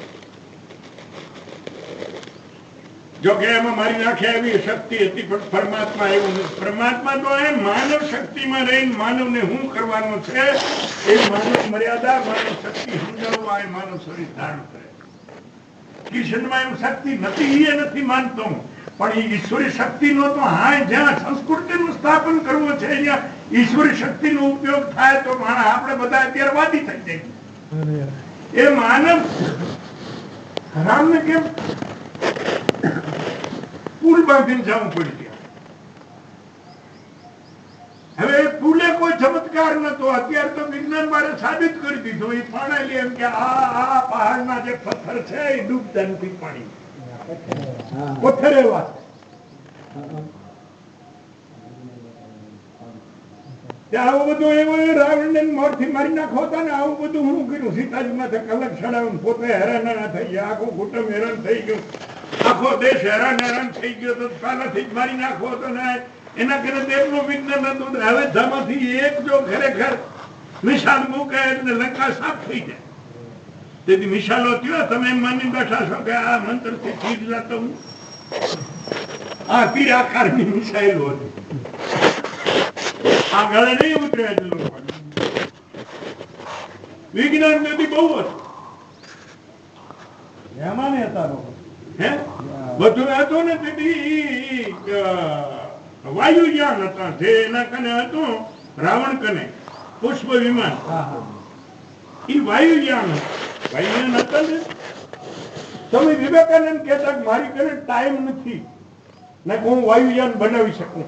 જો કે એમાં મારી નાખે એવી શક્તિ હતી, પણ પરમાત્મા એવું નથી. પરમાત્મા તો એ માનવ શક્તિમાં રહીને માનવને શું કરવાનું છે એ માનવ મર્યાદા, માનવ શક્તિ સમજાવવા એ માનવ શરીર ધારણ કરે. કૃષ્ણમાં એવું શક્તિ નથી, એ નથી માનતો હું, પણ એ ઈશ્વરી શક્તિનો તો હા, જ્યાં સંસ્કૃતિનું સ્થાપન કરવું છે ત્યાં ઈશ્વરી શક્તિનો ઉપયોગ થાય તો આપણે બધા અત્યારે વાદી થઈ જાય. એ માનવ રામને કેમ પુલ બાંધીને જવું પડી ગયા. હવે પુલે કોઈ ચમત્કાર નતો. અત્યારે તો વિજ્ઞાન મારે સાબિત કરી દીધું. એ પાણી એમ કે આ પહાડના જે પથ્થર છે એ ડૂબતા નથી પાણી. પથ્થર એવા આવું બધું એવું રાવણ ને મોરથી મારી નાખો હતા ને. આવું બધું હું કર્યું. સીતાજી માથે કલક ચડાવીને પોતે હેરાન ના થઈ ગયા. આખું કુટુંબ હેરાન થઈ ગયું. આખો દેશ હેરાન થઈ ગયો. તો પહેલાથી જ મારી નાખવો હતો ને. એના કરે એટલું વિજ્ઞાન હતું. હવે ધામાંથી એક જો ખરેખર નિશાન મૂકે એટલે લંકા સાફ થઈ જાય. તેથી મિસાલો થયો. તમે માની બેઠા છો કે આ મંત્રથી ચીજ લાતો હું. આ તીર આકારની મિસાઇલો હતી. આ ગળે નહીં ઉતરે. વિજ્ઞાન નથી બહુ હતું. એમાં ને હતા લોકો હે બધું હતું ને. તેથી વાયુયાન હતા જે એના કને હતું. રાવણ કને પુષ્પ વિમાન એ વાયુયાન વાયુયાન હતા ને. તમે વિવેકાનંદ કહેતા મારી કને ટાઈમ નથી ને હું વાયુયાન બનાવી શકું.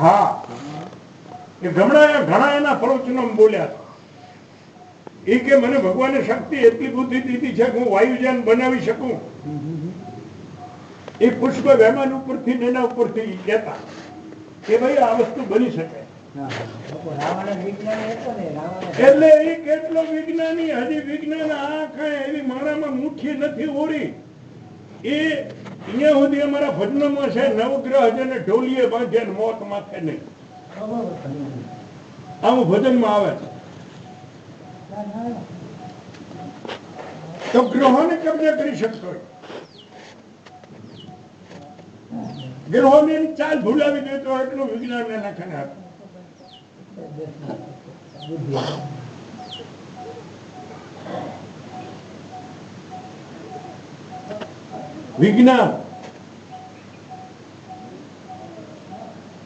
હા, એ ઘણા એના પ્રવચનો બોલ્યા. એ કે મને ભગવાને શક્તિ એટલી બુદ્ધિ દીધી છે કે હું વાયુયાન બનાવી શકું. એ પુષ્પ વિમાન ઉપરથી એના ઉપરથી કહેતા કે ભાઈ આ વસ્તુ બની શકે. એટલે એ કેટલો વિજ્ઞાની. હજી વિજ્ઞાન આ કઈ એવી મારામાં મુઠ્ઠી નથી ઓરી. એ અહીંયા સુધી અમારા ભજનમાં છે નવગ્રહ જેને ઢોલીએ બાંધે મોત માથે નહીં. આવું ભજનમાં આવે છે. તો ગ્રહોને કબજે કરી શકતો હોય. ગ્રહોને ચાલ ભૂલાવી દેતો એટલું વિજ્ઞાન એના ખાને હતું. વિજ્ઞાન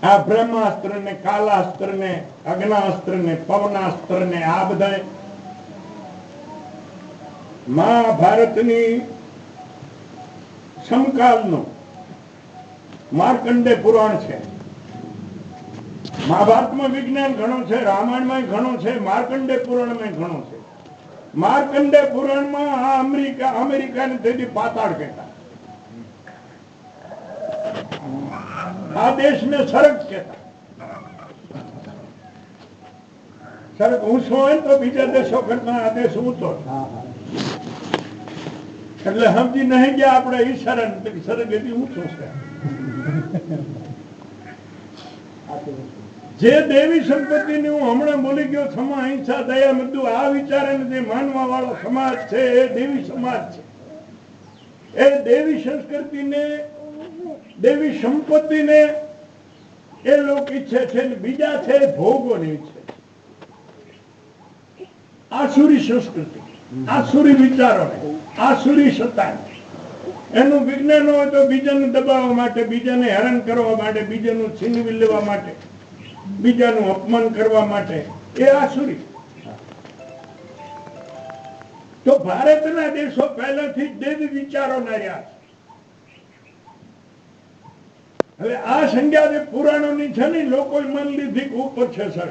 આ બ્રહ્માસ્ત્ર ને કાલાસ્ત્ર ને અગ્નાસ્ત્ર ને પવનાસ્ત્ર ને આ બધા મહાભારતની સમકાલનું માર્કંડે પુરાણ છે. મહાભારતમાં વિજ્ઞાન ઘણું છે, રામાયણમાં ઘણું છે, માર્કંડે પુરાણમાં ઘણું છે. માર્કંડે પુરાણમાં આ અમેરિકાને તેથી પાતાળ કહેતા. આ દેશને સરગ કહેતા. સરગ ઊંચો હોય તો બીજા દેશો કરતા આ દેશ ઊંચો. એટલે સમજી નહીં ગયા આપણે ઈ સરગ સરગ એટલી ઊંચો છે. જે દેવી સંપત્તિને હું હમણાં બોલી ગયો, ક્ષમા, અહિંસા, દયા, મૃદુ, આ વિચારોને જે માનવા વાળો સમાજ છે એ દેવી સમાજ છે. એ દેવી સંસ્કૃતિને, દેવી સંપત્તિને એ લોકો ઈચ્છે છે. બીજા છે ભોગોની ઈચ્છે છે. આસુરી સંસ્કૃતિ, આસુરી વિચારોને, આસુરી સત્તા. એનું વિજ્ઞાન હોય તો બીજાને દબાવવા માટે, બીજાને હેરાન કરવા માટે, બીજાનું છીનવી લેવા માટે, બીજાનું અપમાન કરવા માટે, એ આસુરી. તો ભારતના દેશો પહેલાથી જ દેવી વિચારોના રહ્યા છે. હવે આ સંજ્ઞા જે પુરાણોની છે ને, લોકો માની લીધી કે ઉપર છે સર.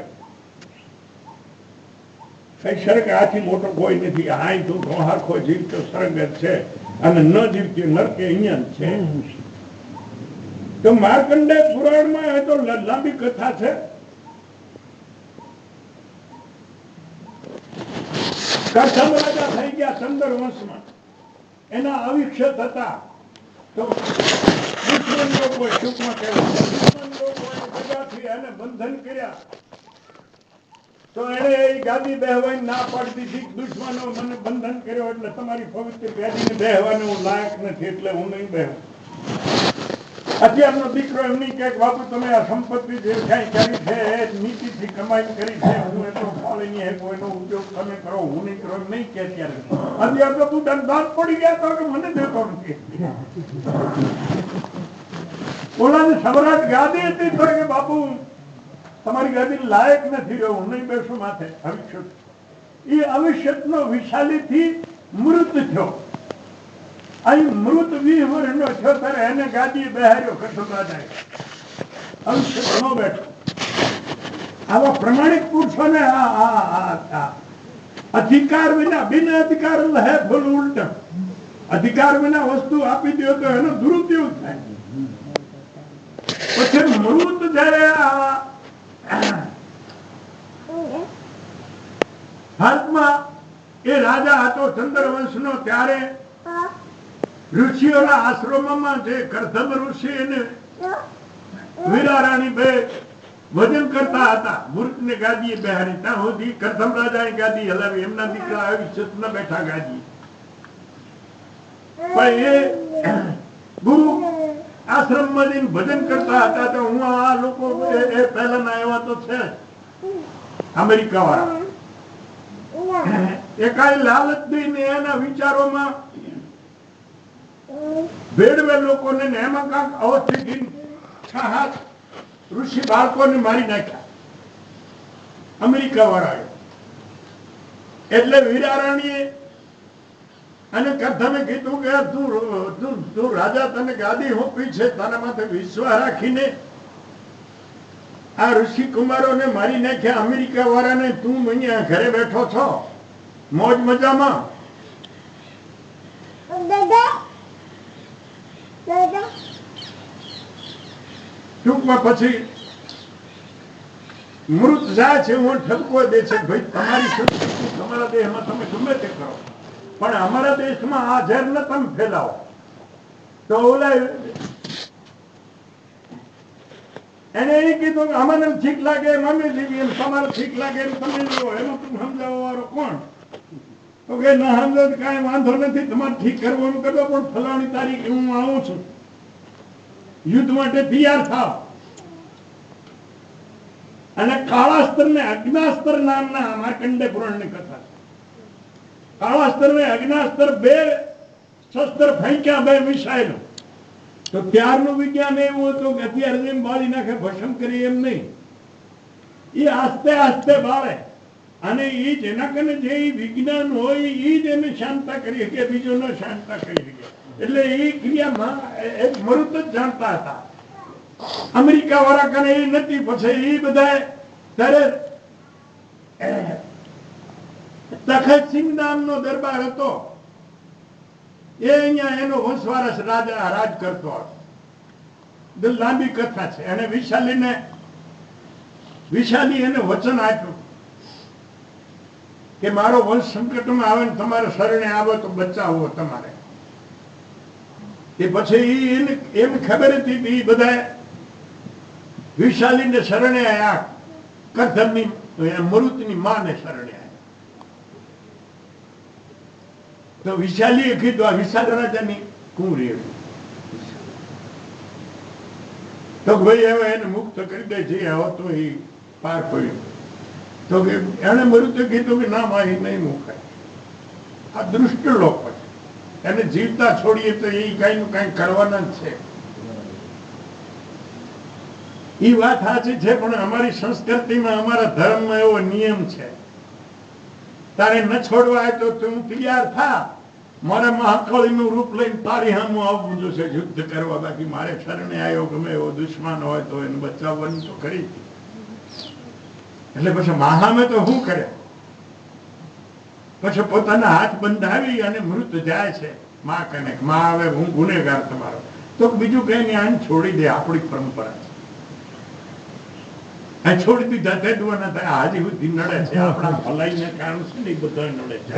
સર્ગ આથી મોટો કોઈ નથી. હાય તું હારખો જીવતો સર્ગ જ છે, અને ન જીવતી નરકે અહીંયા જ છે. તો માર્કંડે પુરાણમાં તો લાંબી કથા છે. કરથમ રાજા થઈ ગયા ચંદર વંશમાં. એના અવિક્ષત હતા. તો દુશ્મન લોકોએ ટૂંકમાં કહેવાય, દુશ્મન લોકોએ બધાથી એને બંધન કર્યા. તો એને એ ગાદી બેહવાની ના પાડી દીધી. દુશ્મનો મને બંધન કર્યો એટલે તમારી પવિત્ર ગાદીને બેહવાને હું લાયક નથી, એટલે હું નહીં બેહું. અત્યારનો દીકરો એમ નહીં કે બાપુ તમે આ સંપત્તિ જે કઈ કરી છે એ નીતિથી કમાઈ કરી છે, હું એટલો ફાળી નહીં, કોઈનો ઉપયોગ તમે કરો, હું નહીં કરો, નહીં કે અત્યારે. અત્યારે તો તું દાંત પડી ગયા તો કે મને દેતો નથી. ઓલાને સમ્રાટ ગાદી હતી તો કે બાપુ તમારી ગાદી લાયક નથી રહ્યો, હું નહીં બેસું માથે. અવિષ્યત, એ અવિષ્યતનો વિશાલીથી મૃત થયો. અહીં મૃત 20 વર્ષનો થયો ત્યારે એને ગાદી બેહાર્યો કરતો રાજાએ. અવિષ્યત ન બેઠો. આવા પ્રમાણિક પુરુષોને અધિકાર વિના, બિન અધિકાર હે ફૂલ ઉલટ. અધિકાર વિના વસ્તુ આપી દો તો એનો દુરુપયોગ થાય. પછી મૃત જયારે ભારતમાં એ રાજા હતો ચંદ્રવંશનો, ત્યારે ઋષિઓના આશ્રમમાં જે કરધમ ઋષિ અને વીરારાણી બે ભજન કરતા હતા, મૂર્ખને ગાદીએ બેહારી. ત્યાં સુધી કરધમ રાજાએ ગાદી હલાવી, એમના દીકરા અવિષ્યત ન બેઠા ગાદી. પણ એ ગુરુ આશ્રમમાં જઈને ભજન કરતા હતા. તો હું આ લોકો એ પહેલાના એવા તો છે અમેરિકા વાળા, એ કઈ લાલચ દઈને એના વિચારોમાં ભેળવે લોકોને, એમાં કાંક અવસ્થિત 6 ઋષિ બાળકોને મારી નાખ્યા અમેરિકા વાળાએ. એટલે વીરારાણીએ અને કરધમે કીધું કે તું રાજા, તને ગાદી હોપી છે, તારા માથે વિશ્વાસ રાખીને આ ઋષિ કુમારોને મારી નાખ્યા અમેરિકા વાળાને. તું અહીંયા ઘરે બેઠો છો મોજ મજામાં. ટૂંકમાં પછી મૃત જાય છે, હું ઠપકો દે છે, ભાઈ તમારી સંસ્કૃતિ તમારા દેશમાં તમે ગમે તે કરો, પણ અમારા દેશમાં આ ઝેર ન તમે ફેલાવો. તો ઓલા એને એ કીધું કે અમને ઠીક લાગે એમ અમે જીવીએ, તમારે ઠીક લાગે એમ તમે લો. એમાં તું સમજાવવા વાળો કોણ? તો કે ના સમજો કાંઈ વાંધો નથી, તમારે ઠીક કરવું એમ કરવો, પણ ફલાણી તારીખે હું આવું છું, યુદ્ધ માટે તૈયાર થાવ. અને કાળાસ્ત્ર ને અગ્નાસ્ત્ર નામના માર્કંડે પુરાણની કથા. કાળાસ્ત્ર ને અગ્નાસ્ત્ર બે શસ્ત્ર ફેંક્યા, બે મિસાઇલો. તો ત્યારનું વિજ્ઞાન એવું હતું કે અત્યારે જેમ બાળી નાખે ભસ્મ કરી એમ નહીં, એ આસ્તે આસ્તે બાળે. અને એ જેના કારણે જે વિજ્ઞાન હોય એ જ એને શાંતા કરી શકે, બીજો ન શાંતા કરી શકે. એટલે એ ક્રિયામાં એક મૃત જ જાણતા હતા. અમેરિકા વાળા કાને એ નથી. પછી એ બધા ત્યારે તખતસિંહ નામનો દરબાર હતો, એ અહીંયા એનો વંશવારસ રાજા રાજ કરતો હતો. લાંબી કથા છે. એને વિશાલી એને વચન આપ્યું કે મારો વંશ સંકટમાં આવે ને તમારે શરણે આવે તો બચાવો તમારે. એ પછી એને એમ ખબર હતી કે એ બધા વિશાલીને શરણે આયા, કરધમની મરુતની માને શરણે આયા. તો વિશાલીએ કીધું આ વિશાલ રાજાની કુંવરી હતી. તો ભાઈ હવે એને મુક્ત કરી દે છે, હવે તો એ પાર પડ્યું. તો કે એને મરુતે કીધું કે ના માં એ નહીં મુકાય, આ દુષ્ટ લોકો છે, એને જીવતા છોડીએ તો એ કઈ નું કઈ કરવાના જ છે. એ વાત સાચી છે, પણ અમારી સંસ્કૃતિમાં અમારા ધર્મમાં એવો નિયમ છે, તારે ન છોડવા હોય તો તું તૈયાર થા, મારે મહાકાળીનું રૂપ લઈને તારી સામું આવવું જોશે યુદ્ધ કરવા, બાકી મારે શરણે આવ્યો ગમે એવો દુશ્મન હોય તો એને બચાવવાની તો ખરી. એટલે પછી મહામે તો શું કરે, પછી પોતાના હાથ બંધાવી અને મૃત જાય છે. માં કને માં આવે હું ગુનેગાર તમારો, તો બીજું કઈ નહીં, આને છોડી દે, આપણી પરંપરા છે. આ છોડી દીધા તે દુઆના થાય હાજી સુધી નડે છે, આપણા ભલાઈને કારણ છે ને બધા નડે છે.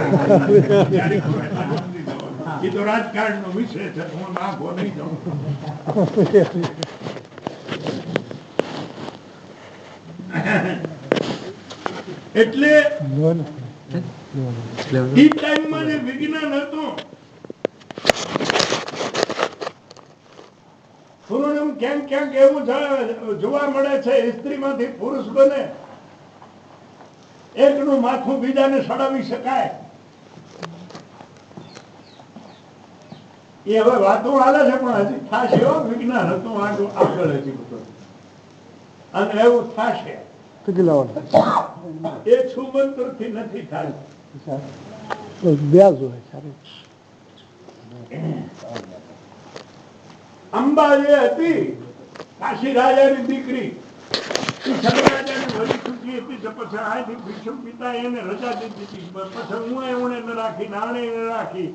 એ તો રાજકારણ નો વિષય છે, હું નાખો નહીં જાઉં. એટલે ઈ ટાઈમમાં જે વિજ્ઞાન હતું, ક્યાંક ક્યાંક એવું જોવા મળે છે, સ્ત્રીમાંથી પુરુષ બને, એકનું માથું બીજાને સડાવી શકાય. એ હવે વાતો હાલે છે, પણ હજી થશે. એવું વિજ્ઞાન હતું આગળ હજી બધું, અને એવું થશે. એ છુમંત્ર થી નથી થાય. અંબા જે હતી કાશી રાજાની દીકરી, રાજાની વળી છૂટી હતી, તો પછી આથી ભીષ્મ પિતા એને રજા દીધી હતી. પછી હું એમણે ન રાખી, નાણે ન રાખી,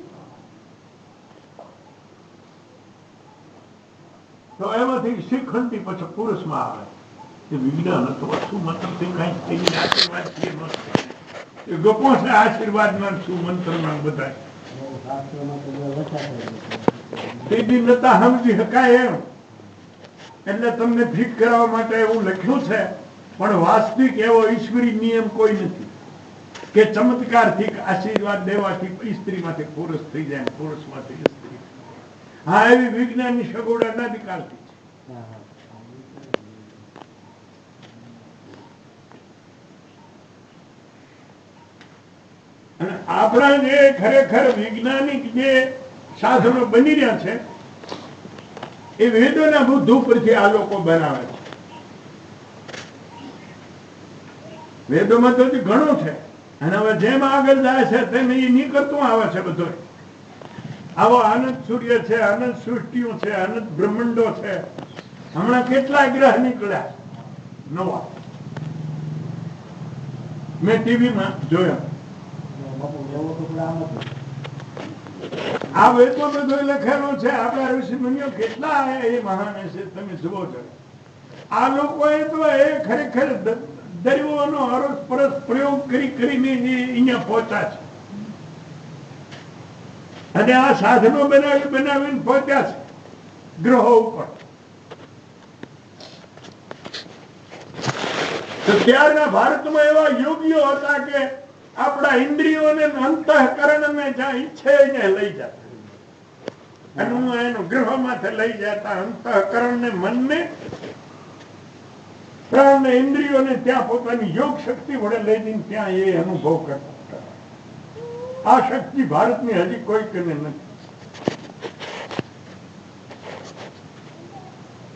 તો એમાંથી શિખંડી પછી પુરુષમાં આવે. એ વિજ્ઞાન હતું, શું મંત્રથી કઈ થઈ આશીર્વાદ એ ગપો છે, આશીર્વાદના શું મંત્રના બધા સમજી શકાય એમ. એટલે તમને ફિટ કરવા માટે એવું લખ્યું છે, પણ વાસ્તવિક એવો ઈશ્વરી નિયમ કોઈ નથી કે ચમત્કારથી આશીર્વાદ દેવાથી સ્ત્રીમાંથી પુરુષ થઈ જાય, પુરુષમાંથી સ્ત્રી. હા, એવી વિજ્ઞાનની સગવડ અનાધિકારથી છે. અને આપણા જે ખરેખર વૈજ્ઞાનિક જે સાધનો બની રહ્યા છે, એ વેદોના બુદ્ધ ઉપરથી આ લોકો બનાવે છે. વેદોમાં તો ઘણું છે, અને હવે જેમ આગળ જાય છે તેમ એ નીકળતું આવે છે બધું. આવો અનંત સૂર્ય છે, અનંત સૃષ્ટિઓ છે, અનંત બ્રહ્માંડો છે. હમણાં કેટલા ગ્રહ નીકળ્યા નવા, મેં ટીવીમાં જોયા. આ વેદો બધું લખેલું છે. આપણા ઋષિ મુનિઓ કેટલા એ મહાન છે, તમે જુઓ છો. આ લોકોએ તો એ ખરેખર દરિયોનો અરસ પરસ પ્રયોગ કરીને અહીંયા પહોંચ્યા છે, અને આ સાધનો બનાવીને પહોંચ્યા છે ગ્રહો ઉપર. તો ત્યારના ભારતમાં એવા યોગીઓ હતા કે આપણા ઇન્દ્રિયોને અંતઃકરણને જ્યાં ઈચ્છે એને લઈ જતા, અને હું એનો ગ્રહમાંથી લઈ જતા અંતઃકરણને, મનને, પ્રાણને, ઇન્દ્રિયોને ત્યાં પોતાની યોગ શક્તિ વડે લઈ જઈને ત્યાં એ અનુભવ કરતા. આ શક્તિ ભારતની હજી કોઈ કને નથી.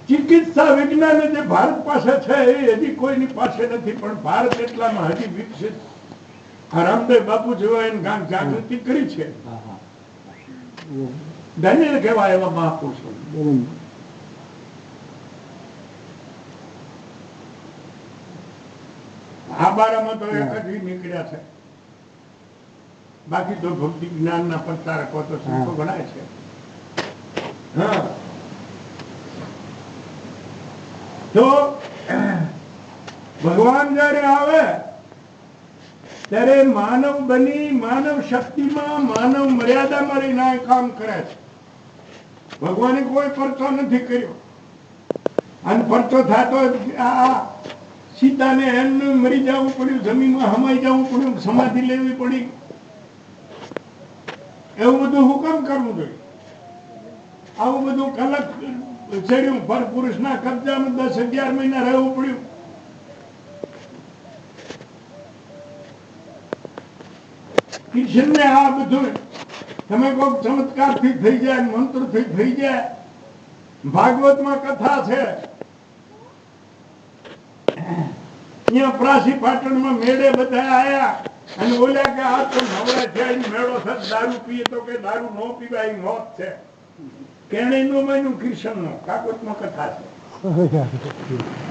ચિકિત્સા વિજ્ઞાન જે ભારત પાસે છે એ હજી કોઈની પાસે નથી, પણ ભારત એટલામાં હજી વિકસિત. રામદેવ બાપુ જેવા એને જાગૃતિ કરી છે. ધન્ય કહેવાય એવા મહાપુરુષો. આ બારામાં તો એક જ નીકળ્યા છે, બાકી તો ભક્તિ જ્ઞાન ના પ્રચારકો તો સંતો ગણાય છે. હા, તો ભગવાન જયારે આવે ત્યારે માનવ બની, માનવ શક્તિમાં, માનવ મર્યાદામાં રહીને કામ કરે છે. ભગવાને કોઈ પરચો નથી કર્યો. અને પરચો થતો આ સીતાને એમનું મરી જવું પડ્યું, જમીનમાં હમાઈ જવું પડ્યું, સમાધિ લેવી પડી. એવું બધું હુકમ કરવું જોઈએ. આવું બધું કલક ચડ્યું, પર પુરુષના કબજામાં 10-11 મહિના રહેવું પડ્યું. કૃષ્ણને આ બધું તમે કોઈ ચમત્કાર થી થઈ જાય, મંત્ર થી થઈ જાય. ભાગવતમાં કથા છે, અહીંયા પ્રાસી પાટણમાં મેળે બધા આયા અને બોલ્યા કે આ તો નવરા થયા મેળો થત દારૂ પીએ તો કે દારૂ ન પીવાય મોત છે. કેણે માન્યું કૃષ્ણ નો કાગવતમાં કથા છે.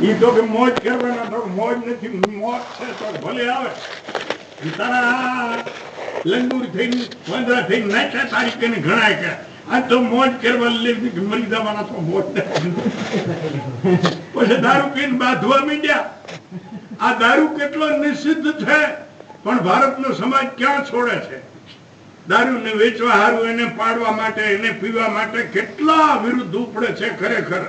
એ તો કે મોજ કરવાના, તો મોજ નથી, મોત છે તો ભલે આવે. તારા લંગુર થઈને વાંદરા થઈને નાખ્યા તારીખે ને ગણાય કે આ તો મોજ કરવા લેવી, મરી જવાના તો મોજ. પછી દારૂ પીને બાંધવા માંડ્યા. આ દારૂ કેટલો નિષિદ્ધ છે, પણ ભારતનો સમાજ ક્યાં છોડે છે? દારૂને વેચવા હારું, એને પાડવા માટે, એને પીવા માટે કેટલા વિરુદ્ધ ઉપડે છે ખરેખર.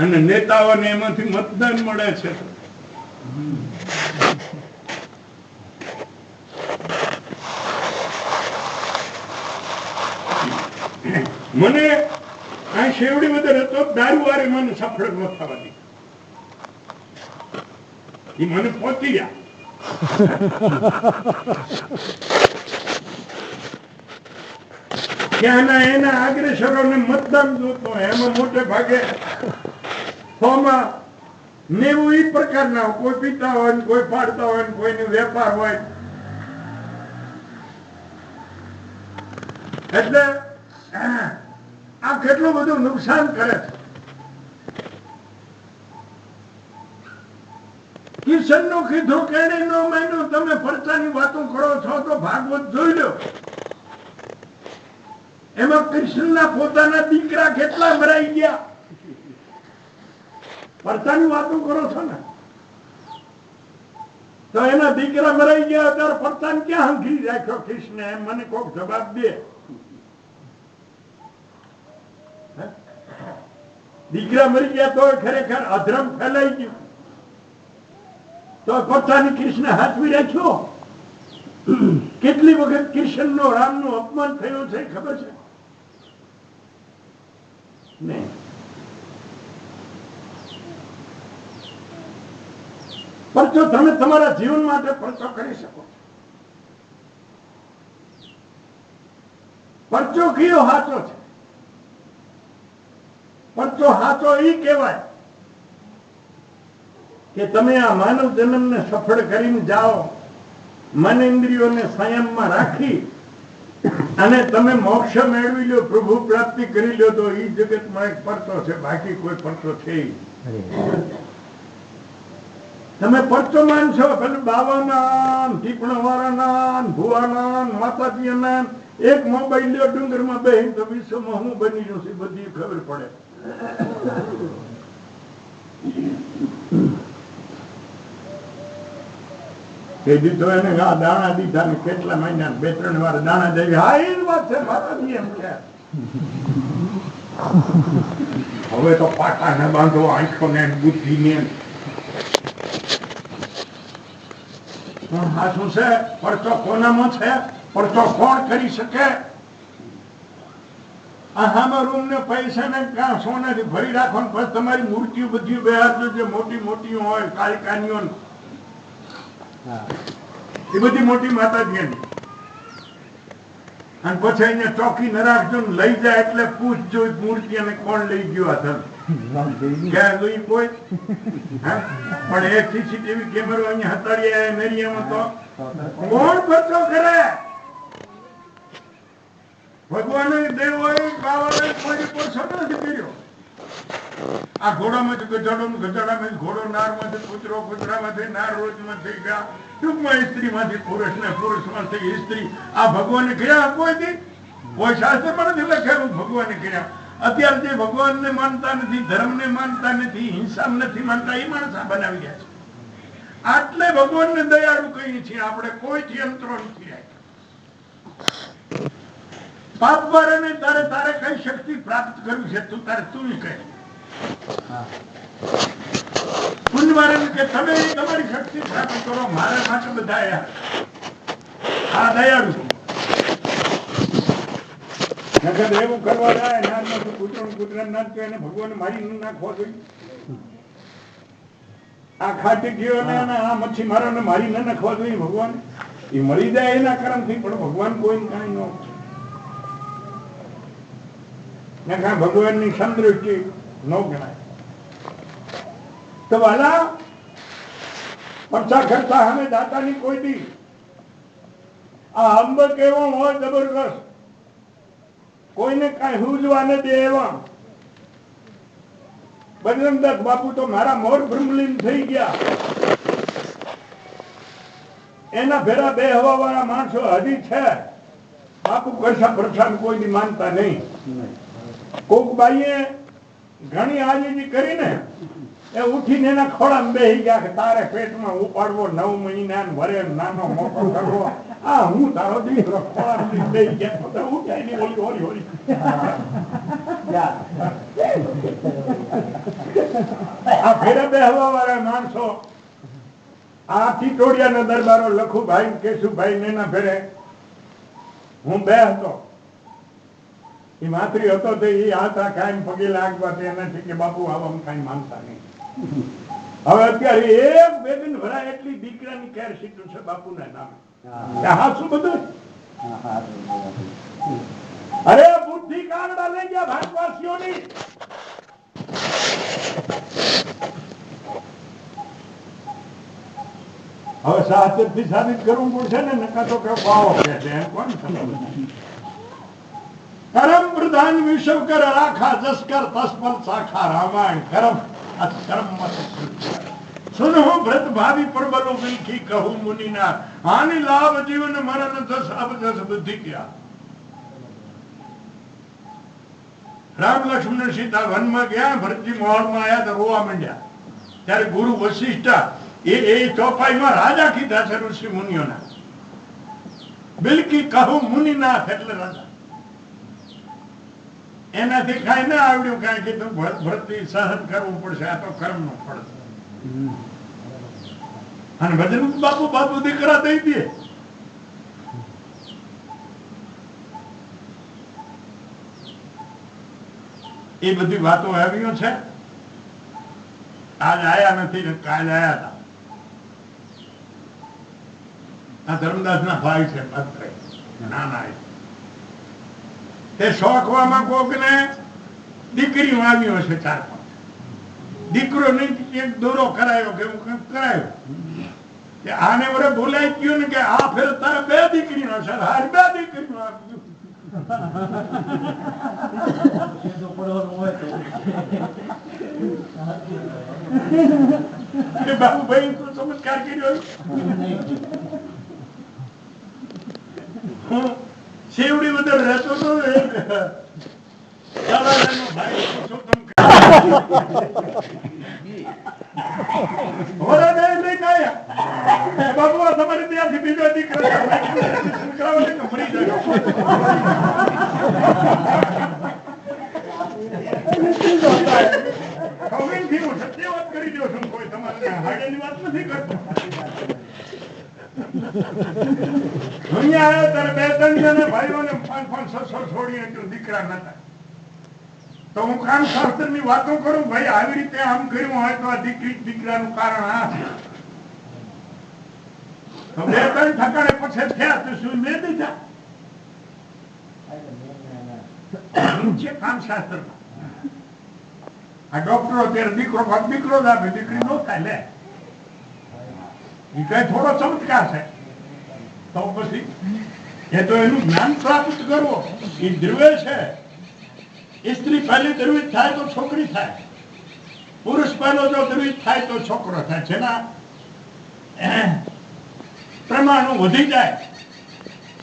અને નેતાઓને એમાંથી મતદાન મળે છે. મને આ શેવડી વગર હતો દારૂ વારે મને સફળ ન થવા દી. એ મને પહોંચી ગયા. ત્યાંના એના અગ્રેસરોને મતદાન જોતો, એમાં મોટે ભાગે 90 ઈ પ્રકારના, કોઈ પીતા હોય, કોઈ પાડતા હોય, કોઈનો વેપાર હોય. એટલે આ કેટલું બધું નુકસાન કરે છે. કિશન નું કીધું કેણે નો માન્યું. તમે પરચાની વાતો કરો છો તો ભાગવત જોઈ લો. એમાં કૃષ્ણના પોતાના દીકરા કેટલા મરાઈ ગયા. પરચાની વાતો કરો છો ને, તો એના દીકરા મરાઈ ગયા ત્યારે પરચાન ક્યાં હંખી રાખ્યો કૃષ્ણ? એમ મને કોક જવાબ દે. દીકરા મરી ગયા તો ખરેખર અધર્મ ફેલાઈ ગયું, તો પોતાની કૃષ્ણ હાથવી રાખ્યો. કેટલી વખત કૃષ્ણ નો રામ નું અપમાન થયું છે ખબર છે? નહીં. પરચો તમે તમારા જીવન માટે પરચો કરી શકો. પરચો કયો સાચો છે? પરચો સાચો એ કહેવાય કે તમે આ માનવ જન્મને સફળ કરીને જાઓ, મન ઇન્દ્રિયોને સંયમમાં રાખી અને તમે મોક્ષ મેળવી લો, પ્રભુ પ્રાપ્તિ કરી લો, તો એ જગતમાં એક પરચો છે. બાકી કોઈ પરચો છે. તમે પરચો માનશો પેલું બાવાના, ટીપણવાળાના, ભુવાના, માતાજીના, એક મોબાઈલ લ્યો ડુંગરમાં બેહીને તો વિશ્વમાં હું બની રહ્યું છે બધી ખબર પડે. તે દીધો એને આ દાણા દીધા ને કેટલા મહિના 2-3 વાર દાણા દેવી. હા એ વાત છે માતાજી એમ કે હવે તો પાટા ને બાંધો, આંખો ને બુદ્ધિ ને. આ શું છે? પરચો કોનામાં છે? પરચો કોણ કરી શકે? આમાં રૂમ ને પૈસા ને સોનાથી ભરી રાખો, પછી તમારી મૂર્તિઓ બધી બેહારજો, જે મોટી મોટી હોય કાલિકાનીઓ, એ બધી મોટી માતાજીની. અને પછી અહીંયા ચોકી ન રાખજો, લઈ જાય એટલે પૂછજો મૂર્તિ અને કોણ લઈ ગયો આ ધન. ક્યાં જોઈ કોઈ? પણ એક સીસીટીવી કેમેરો અહીંયા હતાડીએ નરિયામાં, તો કોણ પરચો કરે? ભગવાન દેવ હોય, બાવા કોઈ પરચો નથી કર્યો. આ ઘોડામાંથી ગજાડામાંથી ઘોડો, નારમાંથી કૂતરો, કૂતરામાંથી નાર, રોજમાંથી ગયા, ટૂંકમાં સ્ત્રીમાંથી પુરુષ ને પુરુષમાંથી સ્ત્રી. આ ભગવાને કર્યા કોઈ દી? કોઈ શાસ્ત્રમાં નથી લખેલું ભગવાને કર્યા. અત્યારે જે ભગવાનને માનતા નથી, ધર્મને માનતા નથી, હિંસા નથી માનતા, એ માણસ આ બનાવી રહ્યા છે. આટલે ભગવાનને દયાળુ કહીએ છીએ આપણે, કોઈથી અંતરો નથી રાખ્યો. પાપ વાળાને તારે કઈ શક્તિ પ્રાપ્ત કરવી છે તું કહે. પુણ્ય વાળાને કે તમે તમારી શક્તિ પ્રાપ્ત કરો, મારે માટે બધા આ દયાળુ છું. નકર એવું કરવા જાય નાનમાંથી કૂતરો નાખતો એને ભગવાન મારી ન નાખવા જોઈએ. આ ખાટી ગયો ને આ મચ્છી મારો ને મારી ન નાખવા જોઈએ. ભગવાન એ મરી જાય એના કારણથી, પણ ભગવાન કોઈ કાંઈ ન ભગવાનની સમદ્રષ્ટિ ન ગણાય. તો વાલા પડછા ખર્ચા અમે દાતાની કોઈ દી આ અંબ કેવો હોય જબરદસ્ત, કોઈને કઈ હુજવા ન દે એવા. બજરંગદાસ બાપુ તો મારા મોર બ્રહ્મલીન થઈ ગયા. એના ભેરા બે હવા વાળા માણસો હજી છે. બાપુ કશા પ્રસાદ કોઈ દી માનતા નહીં. કોક બાઈએ ઘણી આજીજી કરીને એ ઉઠીને એના ખોળામાં બેસી ગયા કે તારે પેટમાં ઉપાડવો 9 મહિના વરે નાનો મોટો કરવો. આ હું તારો દીકરો ખોળામાં બેસી ગયા તો ઉઠાય નહીં. ઓલી હોરી હોરી આ ફેરા બે હવા વાળા માણસો આ ટીટોડિયાના દરબારો લખુભાઈ કેશુભાઈ ને એના ફેરે હું બે હતો. એ માતરી હતો તો એ હાથા કાયમ પગે લાગવા એનાથી કે બાપુ આવા કઈ માનતા નહીં. હવે અત્યારે એક બેબીન ભરાય એટલી દીકરાની કેર સીટું છે બાપુના નામે. હા શું બધું અરે બુદ્ધિ કાગડા લઈ ગયા ભારતવાસીઓની. હવે સાચર થી સાબિત કરવું પડશે ને, નકા તો કે પાવો કે છે એમ કોણ કરમ પ્રધાન વિશ્વ કર રાખા જસકર તસ્પલ શાખા રામાયણ કરમ કર્મ મત સુનો વ્રત ભાવી પ્રબલો વિલખી કહું મુનિના હાનિ લાભ જીવન મરણ જસ અબ જસ બુદ્ધિ ક્યા. રામ લક્ષ્મણ સીતા વનમાં ગયા, ભરતજી મોહલમાં આવ્યા તો રોવા માંડ્યા. ત્યારે ગુરુ વશિષ્ઠ એ ચોપાઈમાં રાજા કીધા છે ઋષિ મુનિઓના. બિલકી કહું મુનિનાથ એટલે રાજા. એનાથી કઈ ના આવડ્યું, કઈ કીધું ભરતી સહન કરવું પડશે, આ તો કર્મ નું ફળ છે. અને ભજન બાપુ દીકરા દઈ દે. એ બધી વાતો આવ્યો છે. આજ આયા નથી ને કાલ આયા હતા. આ ધર્મદાસ ના ભાઈ છે નાના. તે શોખવામાં કોક ને દીકરી આવ્યો છે 4-5. દીકરો નહીં એક દોરો કરાયો કે કરાયો. આને વડે બોલાઈ ગયું ને કે આ ફેર તારે 2 દીકરીનો છે. હાર 2 દીકરીનો આપ્યું. બાબુભાઈ તો ચમત્કાર કર્યો. શેવડી બધો રહેતો હતો. બાબુ તમારે ત્યાંથી બીજો દીકરો મળી જાય. સત્ય વાત કરી દો છું, કોઈ તમારે હાડેની વાત નથી કરતો. દુનિયા આવ્યો ત્યારે 2-3 જણા ભાઈઓને 5-5-6 છોડી દીકરા નતા. તો હું કામ શાસ્ત્ર ની વાતો કરું, ભાઈ આવી રીતે આમ કર્યું હોય તો આ દીકરાનું કારણ આ છે. તો 2-3 ઠકાણે પછી થયા તો શું મેં દીધા કામ શાસ્ત્ર. આ ડોક્ટરો અત્યારે દીકરો જ આપે, દીકરી નો થાય. લે એ કઈ થોડો ચમત્કાર છે. તો પછી એ તો એનું જ્ઞાન પ્રાપ્ત કરવો એ દ્રવ્ય છે. સ્ત્રી પહેલી દ્રવિત થાય તો છોકરી થાય, પુરુષ પહેલો જો દ્રવિત થાય તો છોકરો થાય. જેના પ્રમાણો વધી જાય.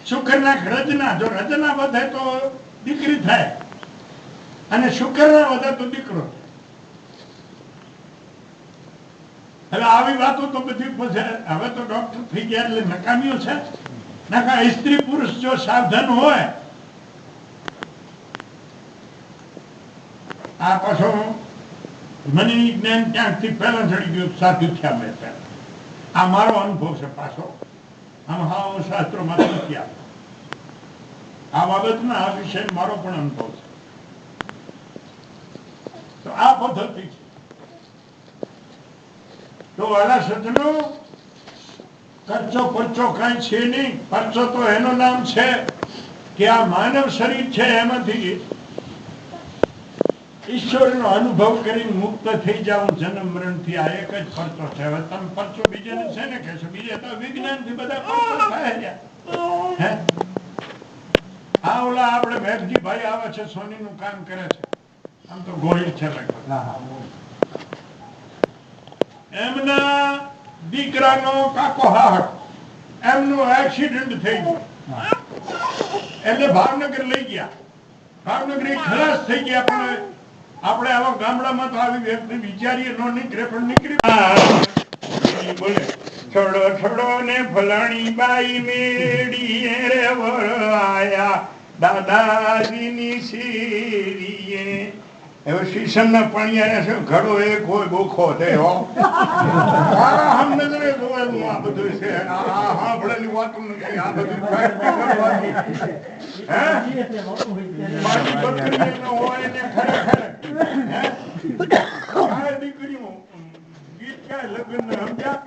શુક્રના રજના, જો રજના વધે તો દીકરી થાય અને શુક્રના વધે તો દીકરો. હવે આવી વાતો તો બધી હવે તો ડોક્ટર થઈ ગયા એટલે નકામીઓ છે. નકા સ્ત્રી પુરુષ જો સાવધાન હોય આ પાછો મને જ્ઞાન ક્યાંકથી પહેલા ચડી ગયું, સાધુ થયા મેં પહેલા. આ મારો અનુભવ છે પાછો. આમ હા શાસ્ત્રોમાં નથી આવતો. આ બાબતમાં આ વિષય મારો પણ અનુભવ છે. તો આ પદ્ધતિ છે. તો વાલા સજ્જનો, કરચો પરચો કઈ છે નહીં. પરચો તો એનું નામ છે કે આ માનવ શરીર છે એમાંથી ઈશ્વરનો અનુભવ કરીને મુક્ત થઈ જાઉં જન્મ મરણ થી. આ એક જ પરચો છે. હવે તમે પરચો બીજે છે ને કે બીજે તો વિજ્ઞાન થી બધા પરચો થાય હે. આ ઓલા આપણે મેઘજી ભાઈ આવે છે, સોની નું કામ કરે છે, આમ તો ગોહિલ છે લગભગ. એમના દીકરાનો કાકો હાહટ, એમનું એક્સિડન્ટ થઈ ગયું એટલે ભાવનગર લઈ ગયા. ભાવનગર ખલાસ થઈ ગયા. પણ આપણે આવા ગામડામાં તો આવી વ્યક્તિ વિચારીએ ન નીકળે, પણ નીકળી બોલે છોડો છોડો ને ફલાણી બાઈ મેડીએ રે વળાયા દાદાજીની શેરીએ. હવે શીશમ ના પાણી છે, ઘડો એક હોય બોખો થયો. હમ નજરે જોયેલું આ બધું છે. સાંભળેલી વાતો નથી આ બધું. દીકરીઓ ગીત ક્યાં લગ્ન સમજ્યા.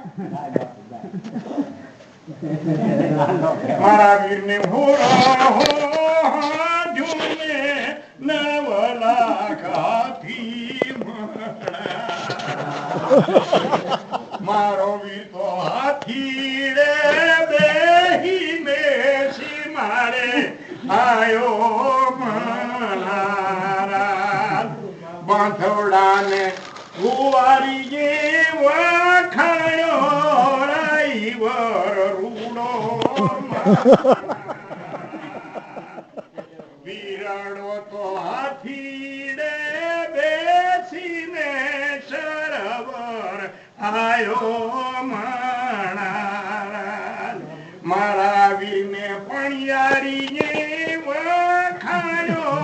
મારા વીર ને હો ઝૂમે નવલા કાથી મારો વીર તો હાથી રે બેહીને સી મારે આયો મારા બાંધવડાને કુવારી જે વખાણ્યો રાઈવર રૂડો વીરાડો તો હાથી રે બેસીને સરવર આયો માણા મારા વીરને પણિયારી વખાણ્યો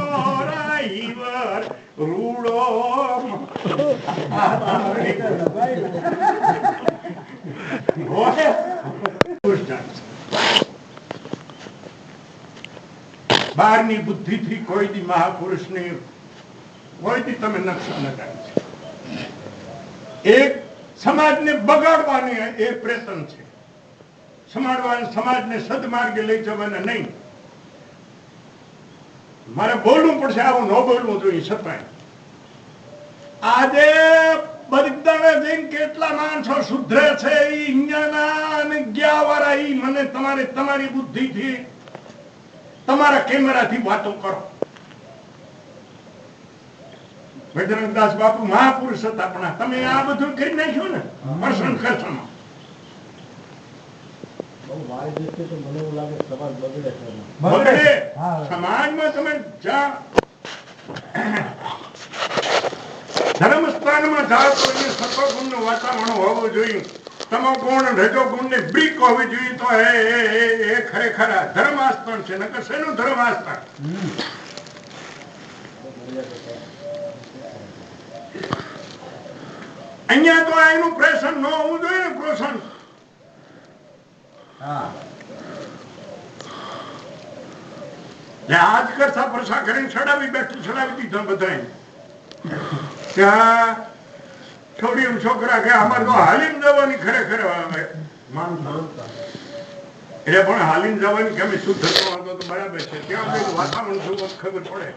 રાઈવર રૂડો. બહારની બુદ્ધિ થી કોઈ દી મહાપુરુષ ને કોઈ દી તમે નકશા લગાવી છે. એક સમાજને બગાડવાની એ પ્રયત્ન છે. સમાજને સદમાર્ગે લઈ જવાના નહીં. મારે બોલવું પડશે, આવું ન બોલવું જોઈએ છતાંય. આજે બધાને જઈને કેટલા માણસો સુધરે છે એ અહીંયા અને ગયા વાળા ઈ મને તમારે તમારી બુદ્ધિથી તમારા કેમેરાથી વાતો કરો. બજરંગદાસ બાપુ મહાપુરુષ હતા, પણ તમે આ બધું કરી નાખ્યું ને પ્રસન્ન ખર્ચમાં. બગડે સમાજમાં. તમે ધર્મસ્થાનમાં જાઓ તો એ સત્વગુણ નું વાતાવરણ હોવું જોઈએ. તમો ગુણ રજો ગુણ ની બ્રીક હોવી જોઈએ. તો એ ખરેખર ધર્માસ્થાન છે. નકર શેનું ધર્માસ્થાન? અહીંયા તો એનું પ્રેશન ન હોવું જોઈએ ને. પ્રોશન આજ કરતા પ્રસા કરીને ચડાવી બેઠું ચડાવી દીધો બધા. ત્યાં છોડી છોકરા કે અમારે તો હાલીને જવાની ખરેખર એટલે પણ હાલીને જવાની કે અમે શું થતો હતો તો બરાબર છે. ત્યાં વાતાવરણ શું ખબર પડે.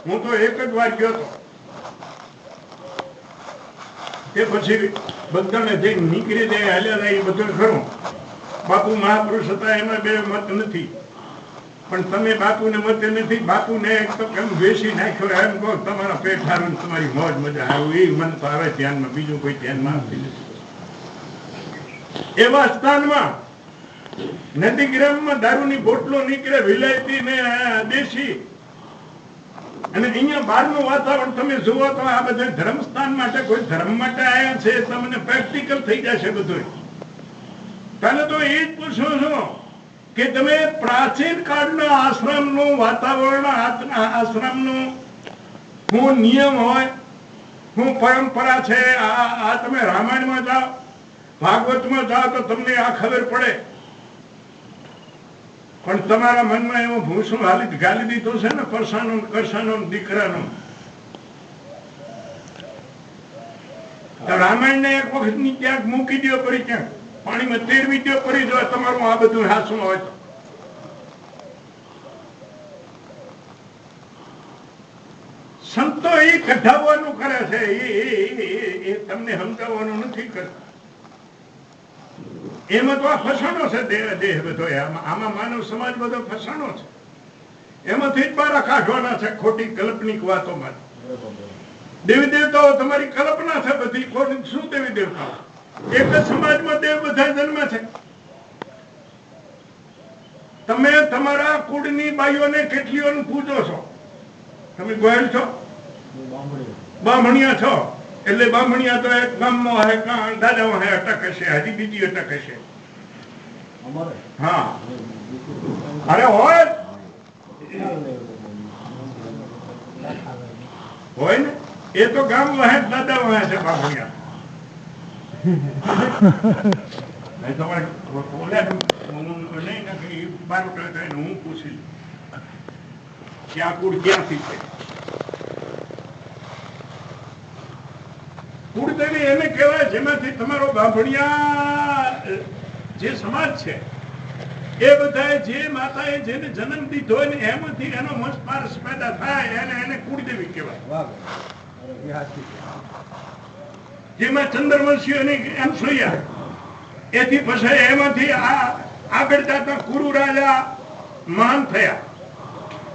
હું તો એક જ વાર ગયો હતો. તે પછી બધાને જઈને નીકળી દે હાલ્યા એ બધું ખરું. બાપુ મહાપુરુષ હતા, એમાં બે મત નથી. પણ તમે બાપુને મતે નથી. બાપુને એક તો કેમ વેસી નાખ્યો એમ કહો તમારા પેટ સારું, તમારી મોજ મજા આવ્યું. એ મન તો આવે ધ્યાનમાં, બીજું કોઈ ધ્યાનમાં આવતી નથી. એવા સ્થાનમાં નદીગ્રામમાં દારૂની બોટલો નીકળે, વિલાયતી ને દેશી. અને અહીંયા બહારનું વાતાવરણ તમે જુઓ તો આ બધા ધર્મસ્થાન માટે, કોઈ ધર્મ માટે આવ્યા છે, તમને પ્રેક્ટિકલ થઈ જશે બધું. પહેલા તો એ જ પૂછો છો કે તમે પ્રાચીન કાળના આશ્રમનું વાતાવરણ, આશ્રમનો શું નિયમ હોય શું પરંપરા છે. આ તમે રામાયણમાં જાઓ, ભાગવતમાં જાઓ તો તમને આ ખબર પડે. પણ તમારા મનમાં એવો ભૂસું ગાલી દીધું છે ને, પરસાનો કરસાનો દીકરાનો. રામાયણ ને એક વખત ની ક્યાંક મૂકી દો, પડી ક્યાંક પાણીમાં તેરવી દો, પડી દો, તમારું આ બધું હાસું હોય તો. સંતો એ કઢાવવાનું કરે છે, એ તમને સમજાવવાનું નથી કરતા. એમાં તો આ ફસાણો છે, દેહ બધો. આમાં માનવ સમાજ બધો ફસાણો છે. એમાંથી જ બારા કાઢવાના છે ખોટી કલ્પનિક વાતોમાં. દેવી દેવતાઓ તમારી કલ્પના છે બધી. શું દેવી દેવતાઓ? એક જ સમાજમાં દેવ બધા જન્મ છે. તમે તમારા કુળની બાઈઓને કેટલીઓને પૂજો છો? તમે ગોયલ છો, બામણિયા છો, એટલે બામણિયા તો એક ગામમાં હે, દાદા હે અટક હશે, હજી બીજી અટક હશે. હા, અરે હોય ને, એ તો ગામ વહે દાદા વહે છે બામણિયા. હું પૂછી ક્યાં કુળ ક્યાંથી છે. કુળદેવી એને કહેવાય જેમાંથી તમારો બાંભણિયા જે સમાજ છે એ બધા જે માતાએ જેને જન્મ દીધો હોય ને એમાંથી એનો વંશપારસ પેદા થાય એને કુળદેવી કહેવાય. જેમાં ચંદ્રવંશીઓની એમ સોયા એથી પછી એમાંથી આગળ જતા કુરુ રાજા મહાન થયા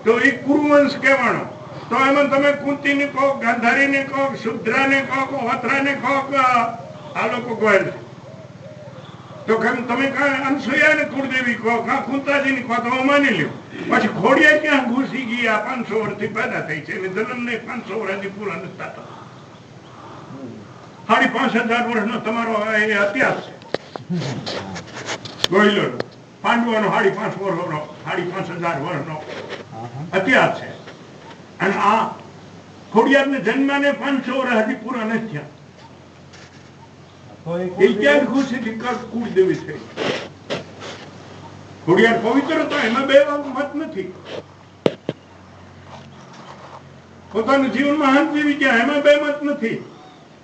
તો એ કુરુવંશ કહેવાનો. તો એમાં તમે કુંતીને કહો, ગાંધારીને કહો, શુદ્રાને કહો, વત્રાને કહો, આ લોકો ગોયલ છે. તો તમે અનસુયાને કુળદેવી કહો, કુંતાજીને કહો, તો માની લ્યો. પછી ખોડિયા ક્યાં ઘૂસી ગયા? 500 વર્ષથી પેદા થઈ છે અને જન્મને 500 વર્ષથી પૂરા નથી થતા. 5,500 વર્ષનો તમારો ઇતિહાસ છે ગોયલો. પાંડવાનો 5,500 વર્ષનો ઇતિહાસ છે. અને આ ખોડિયારને જન્માને 500 વર્ષ હજી પૂરા નથી થયા. એ ક્યાં ખુશી કુળદેવી છે. ખોડિયાર પવિત્ર હતા, એમાં બે મત નથી. પોતાનું જીવનમાં હાથ જીવી ગયા, એમાં બે મત નથી.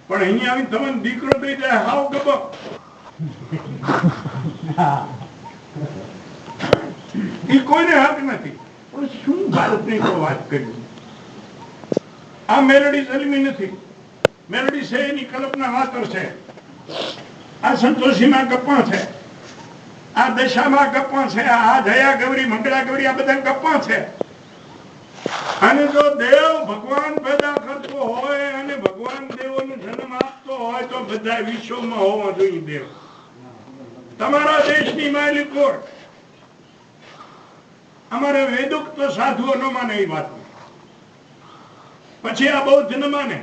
પણ અહીંયા આવી તમને દીકરો થઈ જાય હાવ ગબક. એ કોઈને હક નથી. પણ શું ભારતની તો વાત કરી. આ મેલડી જન્મી નથી. મેલડી છે એની કલ્પના વાતો છે. આ સંતોષીમાં ગપ્પા છે, આ દશામાં ગપ્પા છે, આ જયા ગૌરી, મંગળા ગૌરી, આ બધા ગપ્પા છે. અને જો દેવ ભગવાન પેદા કરતો હોય અને ભગવાન દેવોને જન્મ આપતો હોય તો બધા વિશ્વમાં હોવા જોઈએ દેવ. તમારા દેશની માલિકો અમારે વેદુક્ત સાધુઓ ન માને એ વાત. પછી આ બૌદ્ધ ન માને,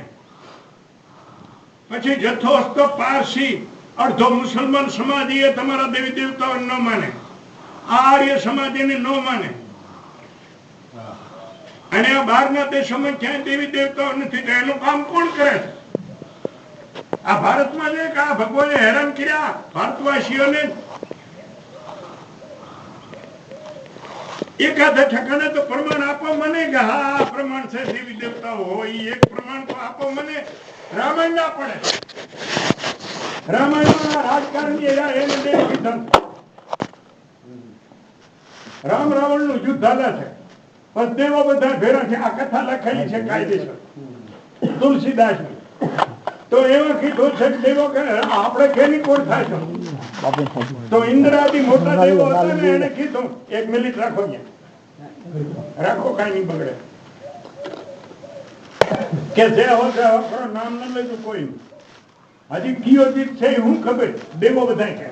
પછી જથ્થો પારસી, અડધો મુસલમાન સમાજ એ તમારા દેવી દેવતાઓ ન માને, આર્ય સમાજ એને ન માને. અને આ બહારના દેશોમાં ક્યાંય દેવી દેવતાઓ નથી. તો એનું કામ કોણ કરે છે? આ ભારતમાં જે આ ભગવાને હેરાન કર્યા ભારતવાસીઓને. એકાદા ઠકાને તો પ્રમાણ આપો મને કે હા પ્રમાણ છે દેવી દેવતાઓ હોય. એક પ્રમાણ તો આપો મને. રામાયણ ના પડે. રામાયણમાં રાજકારણી એને દેવ કીધું. રામ રાવણ નું યુદ્ધ હાલે છે, પણ દેવો બધા ભેરા છે. આ કથા લખેલી છે કાયદેસર તુલસીદાસની. તો એમાં કીધું છે કે દેવો કે આપણે કેની કોણ થાય છે. તો ઇન્દ્રાદિ મોટા દેવો હતા ને એને કીધું 1 મિનિટ રાખો, રાખો, કઈ નહીં બગડે. કે જે હોય નામ ન લેતું કોઈ. હજી કયો જીત છે હું ખબર. દેવો બધા કે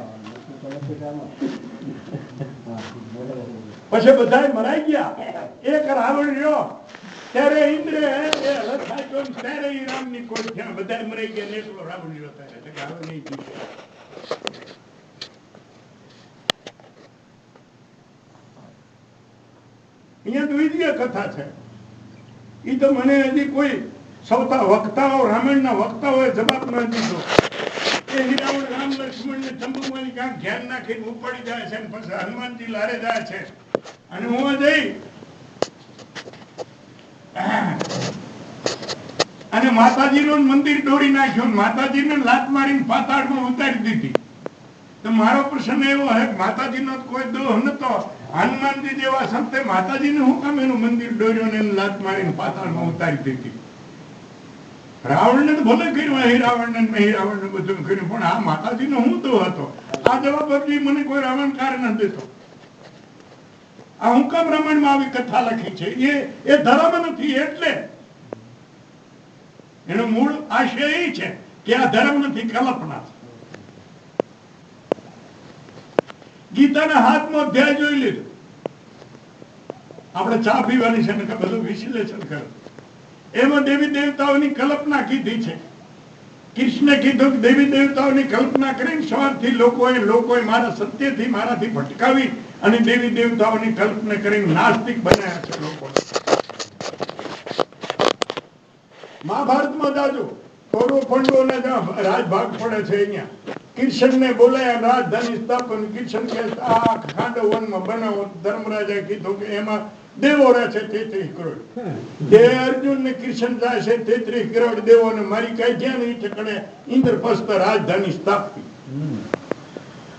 પછી બધા મરાઈ ગયા. એક રાવણ રહ્યો ત્યારે ઇન્દ્રે ત્યારે રામ ની કોઈ થયા. બધા મરાઈ ગયા. એકલો રાવણ રહ્યો ત્યારે નહીં જીતે. અહીંયા તો બીજી કથા છે. એ તો મને હજી કોઈ સૌતા વક્તાઓ, રામાયણના વક્તાઓએ જવાબ ન દીધો. એ હીરાવણ રામ લક્ષ્મણ ને ચંબુમાની કાંક ધ્યાન નાખીને ઉપાડી જાય છે, પછી હનુમાનજી લારે જાય છે, અને હું જઈ અને માતાજીનું મંદિર દોડી નાખ્યું, માતાજીને લાત મારીને પાતાળમાં ઉતારી દીધી. તો મારો પ્રશ્ન એવો હે, માતાજીનો કોઈ દોહ નતો, હનુમાનજી જેવા સંતે માતાજીને હું કામ એનું મંદિર દોર્યું ને લાત મારીને પાતાળમાં ઉતારી દીધી? રાવણને તો ભલે કર્યું, હીરાવણ ને હીરાવણ ને બધું કર્યું, પણ આ માતાજીનો હું દોહ હતો? આ જવાબ મને કોઈ રાવણકાર ન દેતો. આ હું કામ રામાયણમાં આવી કથા લખી છે? એ ધર્મ નથી, એટલે એનો મૂળ આશય એ છે કે આ ધર્મ નથી, કલ્પના છે. ગીતાના હાથમાં અધ્યાય જોઈ લીધો. આપણે ચા પીવાની છે ને બધું વિશ્લેષણ કરે, એમાં દેવી દેવતાઓની કલ્પના કીધી છે. કૃષ્ણે કીધું કે દેવી દેવતાઓની કલ્પના કરીને સવારથી લોકોએ મારા સત્યથી મારાથી ભટકાવી અને દેવી દેવતાઓની કલ્પના કરીને નાસ્તિક બનાવ્યા છે લોકોને. મહાભારતમાં જાજો કૌરવ પાંડવોના રાજભાગ પડે છે. અહીંયા કૃષ્ણને બોલાયા, રાજધાની સ્થાપન. કૃષ્ણ કે આ ખાંડવ વનમાં બનાવો. ધર્મરાજાએ કીધું કે એમાં દેવો રહે છે 33 કરોડ. જે અર્જુન ને કૃષ્ણ જાય છે 33 કરોડ દેવોને મારી કઈ જ્યાં નહીં ઠકડે ઇન્દ્રપ્રસ્થ રાજધાની સ્થાપી.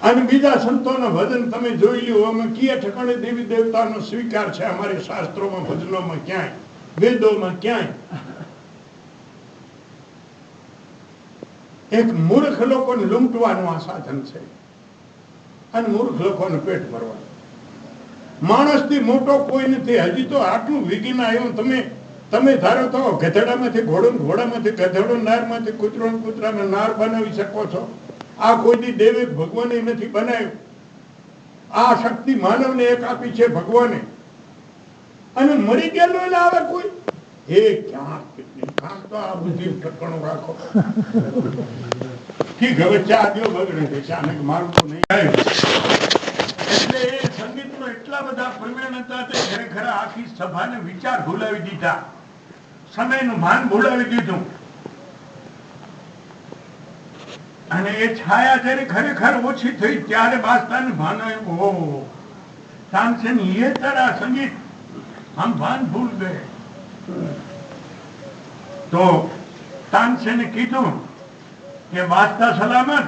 અને બીજા સંતોના ભજન તમે જોઈ લ્યો, અમે કયા ઠકાણે દેવી દેવતાનો સ્વીકાર છે અમારી શાસ્ત્રોમાં, ભજનોમાં ક્યાંય, વેદોમાં ક્યાંય. એક મૂર્ખ લોકોને લૂંટવાનું આ સાધન છે, અને મૂર્ખ લોકોને પેટ ભરવાનું. માણસથી મોટો કોઈ નથી. હજી તો આટલું વિજ્ઞાન આવ્યું. તમે ધારો તો ગધેડામાંથી ઘોડો, ઘોડામાંથી ગધેડો, નારમાંથી કૂતરો, કૂતરામાં નાર બનાવી શકો છો. આ કોઈ દેવે ભગવાને નથી બનાવ્યું. આ શક્તિ માનવને એક આપી છે ભગવાને. અને મરી ગયેલો એટલે આવે કોઈ એ ક્યાં કાંક તો આ બુદ્ધિ ઠકણું રાખો. ઠીક, હવે ચા દો, બગડે છે ચા ને, મારું તો નહીં આવ્યું. એટલે એ સંગીતમાં એટલા બધા પ્રવીણ હતા તે ખરેખર આખી સભાને વિચાર ભૂલાવી દીધા, સમયનું ભાન ભૂલાવી દીધું. અને એ છાયા જયારે ખરેખર ઓછી થઈ ત્યારે બાસ્તાને ભાન આવ્યું, હો તાનસેન ये तारा संगीत हम भान भूल गए. તો તાનસેને કીધું કે બાસ્તા સલામત,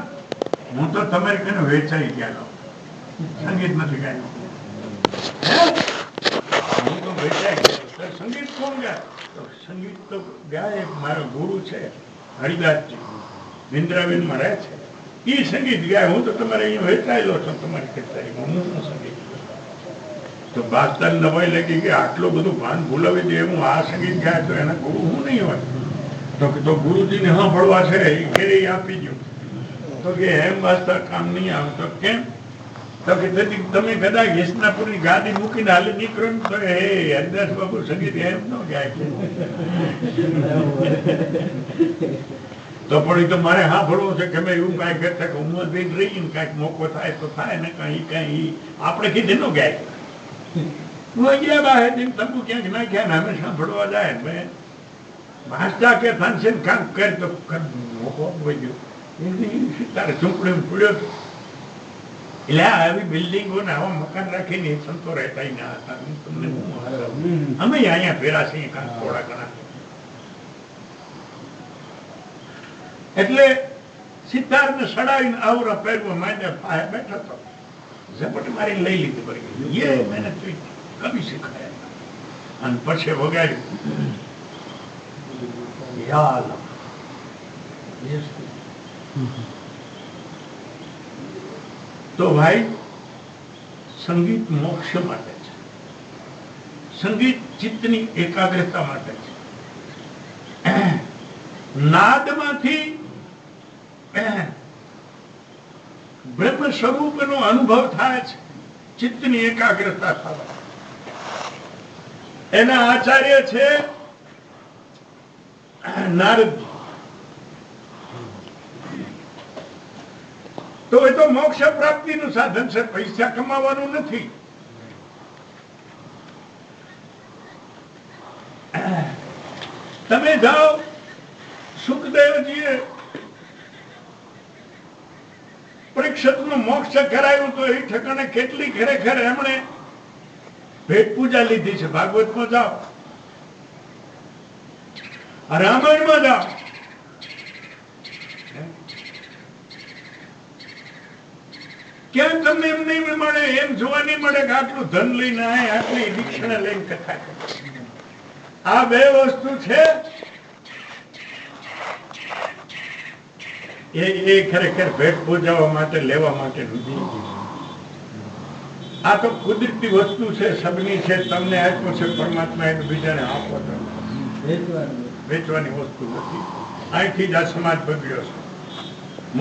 હું તો તમારી કને વેચાઈ ગયેલો, સંગીત નથી ગાયું. હું તો વેચાઈ ગયો. સંગીત કોણ ગાય? સંગીત તો ગાય મારો ગુરુ છે હરિદાસજી, નિંદ્રાબેનમાં રહે છે, એ સંગીત ગાય. હું તો તમારે અહીંયા વેચાયેલો છું તમારી કચેરીમાં, હું સંગીત. તો બાસ્તા નવાઈ લાગી કે આટલું બધું ભાન ભૂલાવી દે હું આ સંગીત ગાય તો એના ગુરુ હું નહીં હોય. તો ગુરુજીને સાંભળવા છે એ ઘેરે આપી દો. તો કે એમ વાસ્તા કામ નહીં આવે. તો કેમ? તો કે તમે કદાચ યશનાપુરની ગાડી મૂકીને હાલી નીકળો ને તો હે હરિદાસ બાબુ સંગીત એમ ન ગાય છે. તો પણ તો મારે સાંભળવું છે કે મેં એવું કાંઈ કરતા કે ઉંમર બેન રહી ને કાંઈક મોકો થાય તો થાય ને, કઈ આપણે કીધે ન ગાય. હું ગયા બહાર તંબુ ક્યાંક નાખ્યા ને અમે સાંભળવા જાય. મેં ભાષા કે તાનસેન કામ કરે તો મોકો ગયો તારે ઝૂંપડી પડ્યો હતો. એટલે આવી બિલ્ડિંગો ને આવા મકાન રાખીને સંતો રહેતા ના હતા. તમને અમે અહીંયા ફેરા છીએ કાંક થોડા ઘણા. એટલે સિદ્ધાર્થને સડાવીને આવરા પહેરવા માંડ્યા, પાસે બેઠો હતો, ઝપટ મારી લઈ લીધી પડી. એ મહેનત કવિ શીખાયા અને પછી વગાડ્યું યાદ. તો ભાઈ સંગીત મોક્ષ માટે છે, સંગીત ચિત્તની એકાગ્રતા માટે છે. નાદમાંથી બ્રહ્મ સ્વરૂપનો અનુભવ થાય છે, ચિત્તની એકાગ્રતા થાય. એના આચાર્ય છે નારદજી. તો એ તો મોક્ષ પ્રાપ્તિનું સાધન છે, પૈસા કમાવાનું નથી. તમે જાઓ સુખદેવજીએ પરીક્ષિતનું મોક્ષ કરાયું તો એ ઠકાણે કેટલી ખરેખર એમણે ભેટ પૂજા લીધી છે. ભાગવતમાં જાઓ, રામાયણમાં જાઓ, ક્યાં તમને એમ નહીં મળે, એમ જોવા નહીં મળે કે આટલું ધન લઈને આય, આટલી દીક્ષણા લઈને કથા કરે. આ બે વસ્તુ છે એ ખરેખર ભેટ પૂજાવા માટે લેવા માટે નથી. આ તો કુદરતી વસ્તુ છે, સબની છે, તમને આપ્યું છે પરમાત્મા, એકબીજાને આપો તો વેચવાની વસ્તુ નથી. અહીંથી જ આ સમાજ બગડ્યો છે.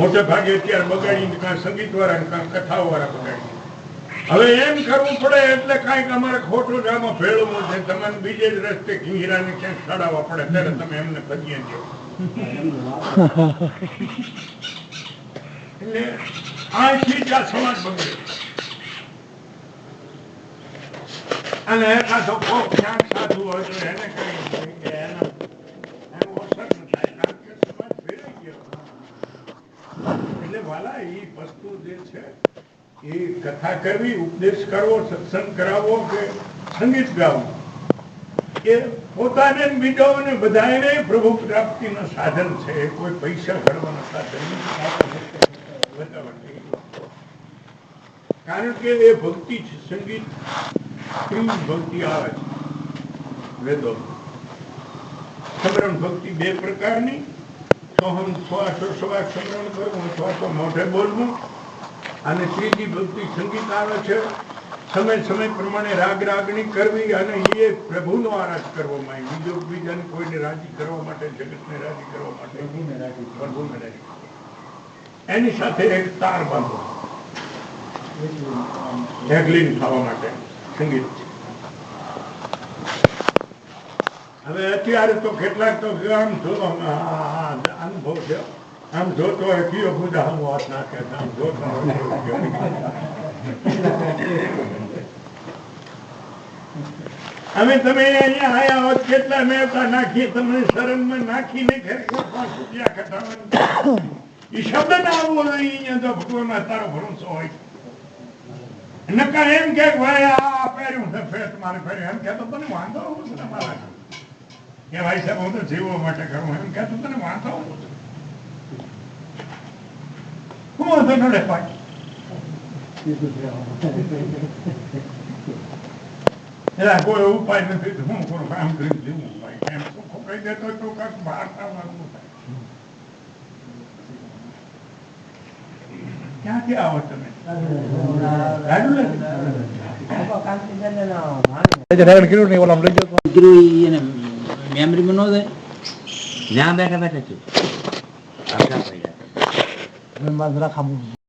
મોટે ભાગે અત્યારે બગાડીને કાં સંગીત વાળા કાં કથાઓ વાળા બગાડી. હવે એમ કરવું પડે એટલે કાંઈક અમારે ખોટું જ આમાં ભેળવું છે. તમારે બીજે જ રસ્તે ઘીરાને ક્યાંક ચડાવવા પડે ત્યારે તમે એમને ભજીએ દો. એટલે અહીંથી જ આ સમાજ બગડ્યો. અને એકાદો કોક ક્યાંક સાધુ હોય તો એને કઈ એનું અસર ન થાય, કારણ કે સમાજ ફેરાઈ ગયો. એટલે વાલા એ વસ્તુ જે છે એ કથા કરવી, ઉપદેશ કરવો, સત્સંગ કરાવવો કે સંગીત ગાવું, એ પોતાને બીજાઓને બધાને પ્રભુ પ્રાપ્તિનું સાધન છે. એ કોઈ પૈસા ઘડવાનું સાધન નથી. કારણ કે એ ભક્તિ છે. સંગીત ભક્તિ આવે છે વેદો. સમરણ ભક્તિ બે પ્રકારની, સોહમ શ્વાસો શ્વાસ સમરણ કરવું, શ્વાસો મોઢે બોલવું, અને ત્રીજી ભક્તિ સંગીત આવે છે. સમય સમય પ્રમાણે રાગ રાગણી કરવી, અને એ પ્રભુનો આરાધ કરવો માં, બીજો બીજાને કોઈને રાજી કરવા માટે, જગતને રાજી કરવા માટે, પ્રભુને રાજી એની સાથે એક તાર બાંધો ઢગલીન થવા માટે સંગીત. હવે અત્યારે તો કેટલાક તો આમ જો અનુભવ છે, આમ જોતો હોય કયો ખુદા આમ વાત નાખે, આમ જોતો અમે તમે અહીંયા આયા હોત કેટલા મેળતા નાખીએ, તમને શરમમાં નાખીને એ શબ્દ ના આવવો જોઈએ. અહીંયા તો ભગવાન તારો ભરોસો હોય. નકા એમ કે ભાઈ આ પહેર્યું છે ફેટ મારે પહેર્યું, એમ કહેતો તને વાંધો આવું છે તમારા કે ભાઈ સાહેબ હું તો જીવવા માટે કરું, એમ કહેતો તને વાંધો આવું છે. હું વાંધો ન લે પાછી કોઈ ઉપાય નથી તો હું કરું, કામ કરી જીવું ભાઈ. એમ સુખો કહી દેતો તો કાંક બહાર આવવાનું થાય. ક્યાંથી આવો તમે? મેમરી માં ન જાય, જ્યાં બેઠા બેઠા છું.